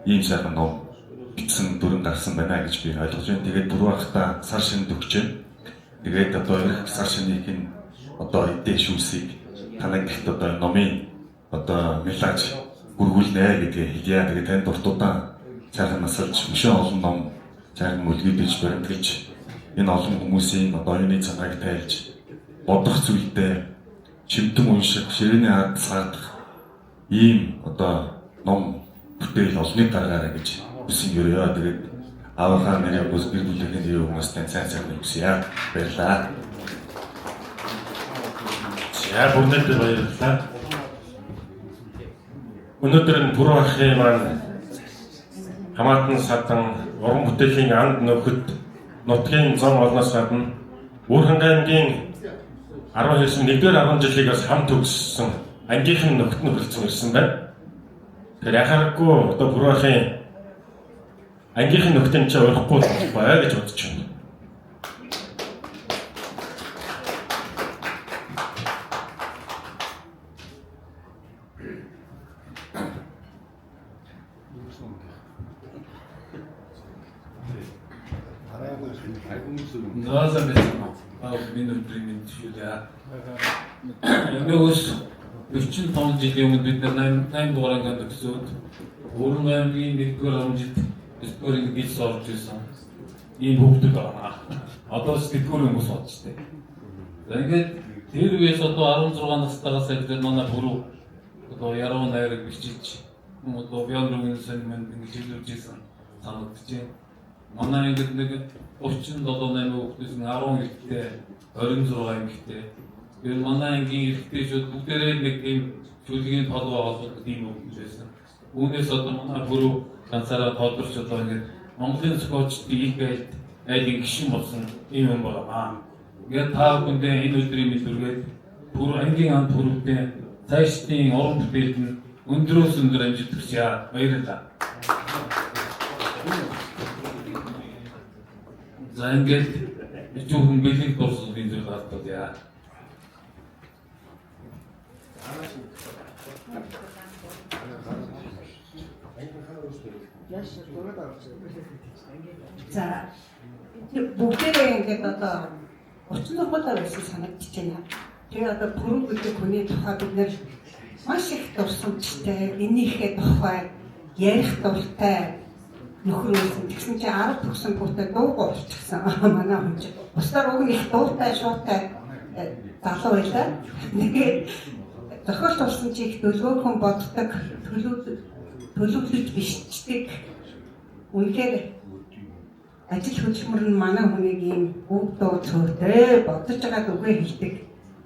ийм сайхан ном бичсэн дүрэн гарсан байна гэж би ойлгож байна. Тэгээд Бүрвахтаа сар шинэ төгч байна. Тэгээд одоо ирэх сар шинийн одоо эдээ шүүсийг танай гэрт одоо номын одоо мелаж гүргүүлнэ гэдгийг хэлье. Тэгээд танд дуртуудаа цаахан насалж мөшөө олон ном цаахан үлгийдэж баримтгаж энэ олон хүмүүсийн одоо юуны цагааг тайлж бодох зүйлдээ чимтэн унших, ширээний хаад саадах ийм одоо ном бүтээл олныг гаргаарай гэж хүсэн ёрё. Тэгээд аавынхаа нэрээр бас гэр бүлийн нэрээр хүмүүстээ сайн сайхан хүсье. Баярлалаа. За бүгдэд баярлалаа. Өнөөдөр энэ Бүрвахын маань хамаатан садан уран бүтээлийн анд нөхөд нутгийн зам олноос гадна Өөрхангай аймгийн 19-р 10 жилийг бас хамт төгссөн ангийнхан нөхд нь хүрэлцэн ирсэн байна. Тэр яхаггүй одоо Бүрвахын ангийнхан нөхдөн ч урахгүй бай гэж бодож байна. Өнөөс 45 жилийн өмнө бид 8 дугаар ангид төгсөөд Өөрөнгөө аймгийн 1-р 10 жилд 9-р ангид орж ирсэн. Ийм хүүхдүүд байна. Одоо сэтгэл хүмүүс бодчихдээ. За ингээд тэр үеэс одоо 16 настайгаас эхлээд манай бүрүү одоо яруу найраг бичиж одоо бяндрын сэнмэнд ингэж хэлж ирсэн санагдаж байна. Манай ингээд нэг 37 8 хүүхдээс 10 ихтэй 26 эмэгтэй. Тэр манай ангийн эрэгтэйчүүд бүгдээрээ нэг тийм чөлгийн толгой олгох тийм хүмүүс байсан. Үүнээс одоо манай бүрүү ганцаараа тодорч одоо ингээд Монголын зохиолчд их айлын гишүүн болсон ийм юм байна. Ингээд та бүхэндээ энэ өдрийн мэд хүргээд бүр ангийн анд бүрүүдээ цаашдын уран бүтээлд нь өндрөөс өндөр амжилт хүсье. Баярлалаа. За ингээд зөвхөн бэлэг дурсал энэ зүйл хатдаг яа. За бүгдээрээ ингээд одоо 36 байсан санагдаж байна. Тэгээ одоо бүрэн гэдэг хүний тухай бид нэр маш их дурсамжтай, энийхээ тухай ярих дуртай нөхөр байсан. Тэгсэн чинь 10 төгсөн бүтэд дуугүй болчихсон. Манай хүн чинь. Бусдаар уг нь их дуутай, шуутай залуу байлаа. Тэгээд зохиолч болсон чи их төлөвлөгөө боддог, төлөвлөж бичдэг. Үнэхээр ажил хөдөлмөр нь манай хүнийг ийм үг дуу цөөтэй бодож байгаад үгээ хэлдэг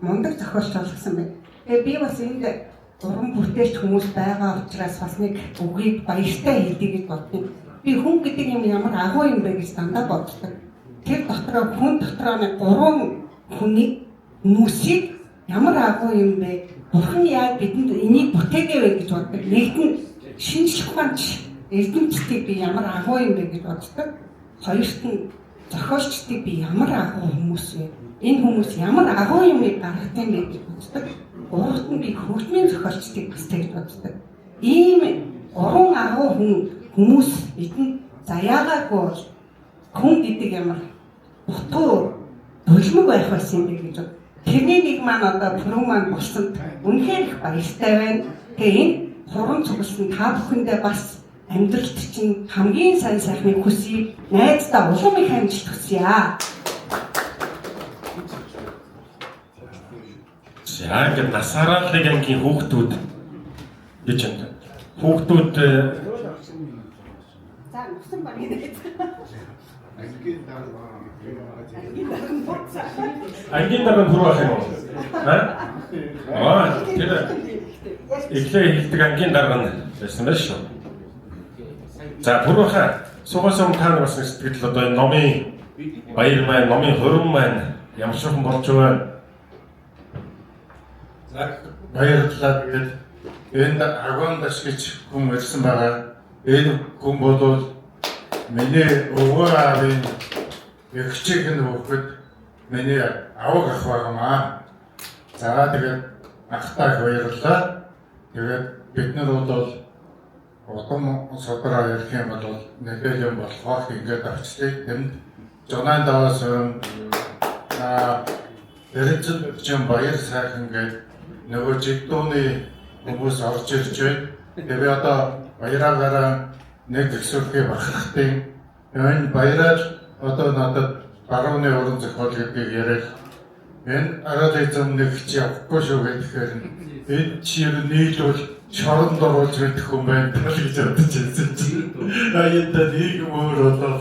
мундаг зохиолч болгосон байна. Тэгээ би бас энд уран бүтээлч хүмүүс байгаа учраас бас нэг үгийг баяртай хэлдэг гэж боддог. Би хүн гэдэг юм ямар агуу юм бэ гэж дандаа боддог. Тэр дотроо хүн дотроо нэг 3 хүний нүсийг ямар агуу юм бэ? Бурхан яа бидэнд энийг бүтээгээ вэ гэж боддог. Нэгд нь шинжлэх ухаанч эрдэмтдийг би ямар агуу юм бэ гэж боддог. Хоёрт нь зохиолчдыг би ямар агуу хүмүүс вэ? Энэ хүмүүс ямар агуу юм гаргад юм бэ гэж боддог. Гуравт нь би хөгжмийн зохиолчдыг бас тэгж боддог. Ийм 3 агуу хүмүүс бидэнд заяагаагүй хүн гэдэг ямар утга төлмөг байх байсан юм бэ гэж бод. Тэрний нэг маань одоо түрүү маань болсон үнэхээр их баяртай байна. Тэгээ энэ хуран цугласан та бүхэндээ бас амьдралд чинь хамгийн сайн сайхныг хүсье. Найздаа улам их амжилт хүсье. Яг насаараа нэг ангийн хүүхдүүд гэж юм. Хүүхдүүд за нусан баг гэдэг. ангийн дараа түрүү ах юм уу? Тэр эхлээ хэлдэг ангийн дараа нь байсан байх шүү. За түрүүхаа суугасан та нар бас сэтгэл одоо энэ номын баяр маань, номын хурим маань ямар шохон болж байгаа. Баярлалаа гэдэг энд агондас гэж хүн ирсэн байгаа. Энэ хүн бол миний өвөө аавын эгчийг нь өгөхөд миний аваг ах байгаамаа. За тэгээд ахтай баярлалаа. Тэгээд бид нар бол удам содроо ярих юм бол нэгэл юм болохоох ингээд авчдаг. Тэнд жонан даваас эрдэнэт чинь баяр сайхан гэдэг нөгөө жигдууны хүмүүс орж ирж байна. Тэгээ одоо баяраагаараа нэг төсөлхий бахархтын энэ баяраар одоо надад барууны уран зохиол гэдгийг яриад энэ араалын нэг чи явахгүй шүү гэхээр энэ чи нийлүүл шоронд оруулж мэдэх хүн байна гэж бодож ирсэн чинь аяанда нэг өөр болоо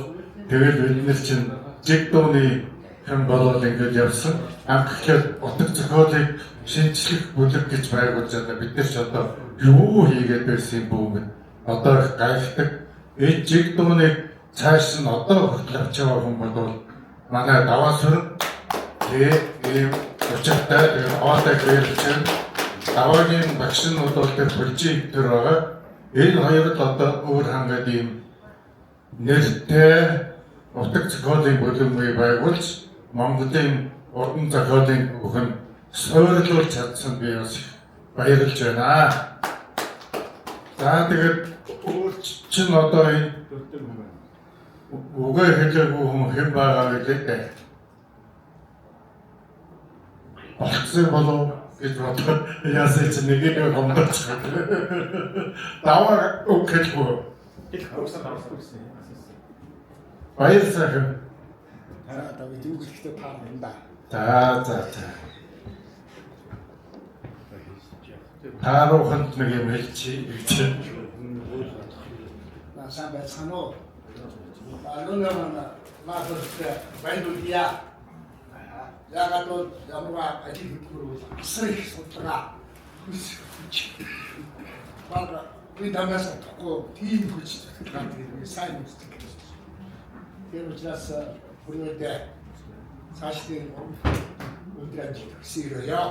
тэгэл бид нар чинь жигдууны хэн болоод ингэж явсан. Анхлаад утга зохиолыг шинжлэх бүлэг гэж байгуулж байгаа. Бид нар ч одоо юу хийгээд байсан юм бүү гэд одоо их гайхдаг. Энэ жигдууныг цааш нь одоо хүртэл авч яваа хүн бол манай даваа сүрэн ийм учиртай оолой хэрэглэж даваагийн багш нь бол тэр бүлжиг төр байгаа. Энэ хоёр л одоо өөр хангаад ийм нэртэй утга зохиолын бүлэг байгуулж Монголын уран зохиолын бүхэн сойрлуулж чадсан би бас баярлж байна. За тэгээд чинь одоо энэ үгээ хэлээгүй хүн хэн байгаа вэ гэдэг. Болцсон болов гэж бодоход яасан чи нэг нэг хомдож байгаа. Даваа үг хэлгүй. Баяр сайхан. Одоо бид юу гэхтэй таар юм да. За. Тааруханд нэг юм хэлчихье гэж. Насан байцгаана уу? Алуунаа маастай баярлалаа. Яагаад бол ямар ажил хөдөлмөр асар их судалгаа хүсэж байна. Би дамаас тохгүй тийм хүч татдаг гэдэг сайн үздэг. Тэр учраас бүрдээ цаашдын үлдэж сэрээ.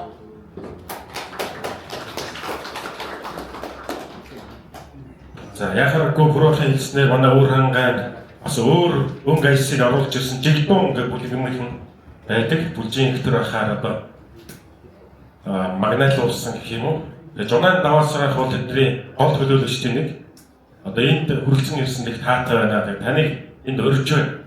За яхаггүй бүрөөхөн хэлснээр манай өөр хангаан бас өөр өнгө ажлыг оруулж ирсэн жигдуун гэх бүлэг юм байдаг. Бүлжийн ихтер ахаар одоо магнайлуулсан гэх юм уу. Жонан даваасрах бол тэдний гол төлөөлөгчдийн нэг. Одоо энд хүрэлцэн ирсэн их таатай байна. Таныг энд өрж байна.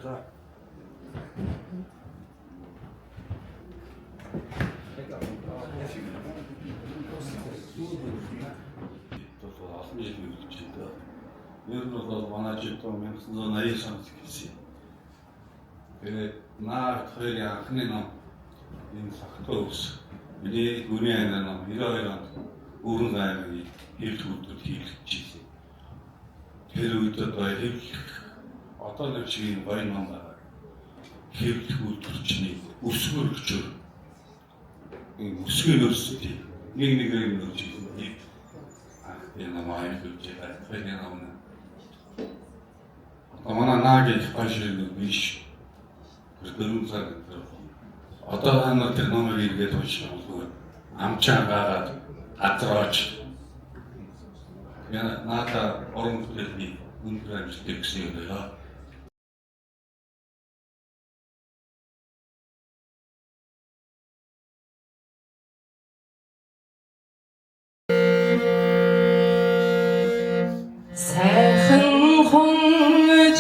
Ер нь бол манай жидөө 1980 онд хэлсэн. Тэгээд наад хоёрын анхны ном энэ сахтуу ус. Миний гүний аймаг ном 92 онд Өргөн аймгийн хэвлэх үйлдвэр хийлгэжсэн. Тэр үед одоо хэвлэх одоо нэг шиг гоё ном байна. Хэвлэх үйлдвэрчний өсвөрчөөр энэ өсгөл өрсөлдөй нэг нэгээр нь өрж ирсэн. Энэ намайг хэлж байгаа. Тэр юм. Манай наагийн хашиг биш. Тэрэн цаг одоо ханаа тэр номыг иргээд уншиж байгаа. Амчаа гараад атраач. Яна наата орон бүтээлний өндөр амжилтыг хүсье байлаа. Сайхан хүн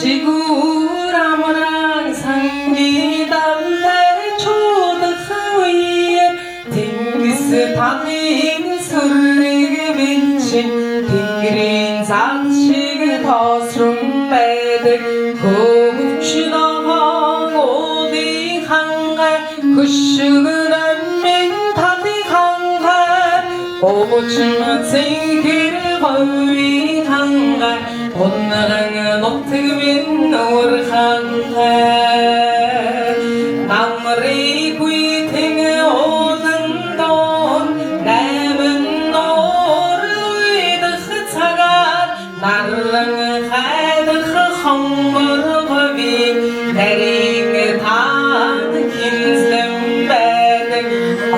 жигүүр амран сангидамтай чуудах үе тэнгис танын сүрэг бичин тэнгэрийн зан шиг тоосрон байдаг хөвч ногоон уудын хангай хөшгөн амин таны хангай уучин цэнгэр говийн хангай Оннаран нутаг минь уурхантай намрыг үйтэн уулан доор найман ноор уйдах цагаар наран хайдах хонгор говийн нарийн таан хинзлэн байдаг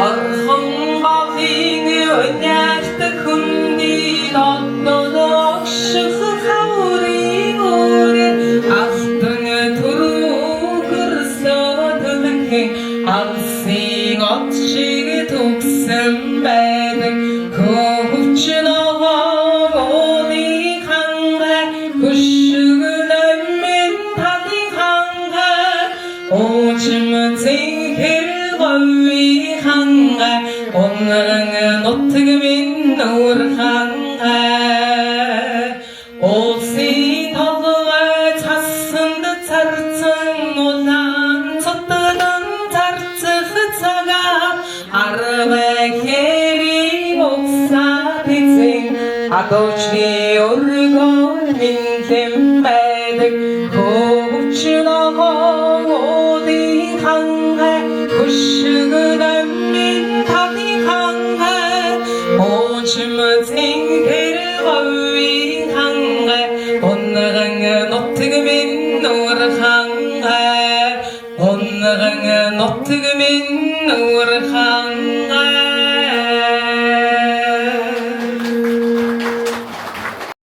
орхон говийн өнягт хүнди доддодогших Амсын от шиг төгсөн байдаг хөвч ногоон уудын хангай хөшгөн амин таны хангай уучим цэнхэр говийн хангай онран нутаг минь нуур хангай улсын толгой цасанд царцсан улаан цотдан Арвай хэри оксад эзэн адочны өргөн минтэн байдаг хөвч ногоон уудын хангай хөшгөн амин таны хангай уучим цэнхэр говийн хангай онран нутаг минь нуур хангай онран нутаг минь нуур хангай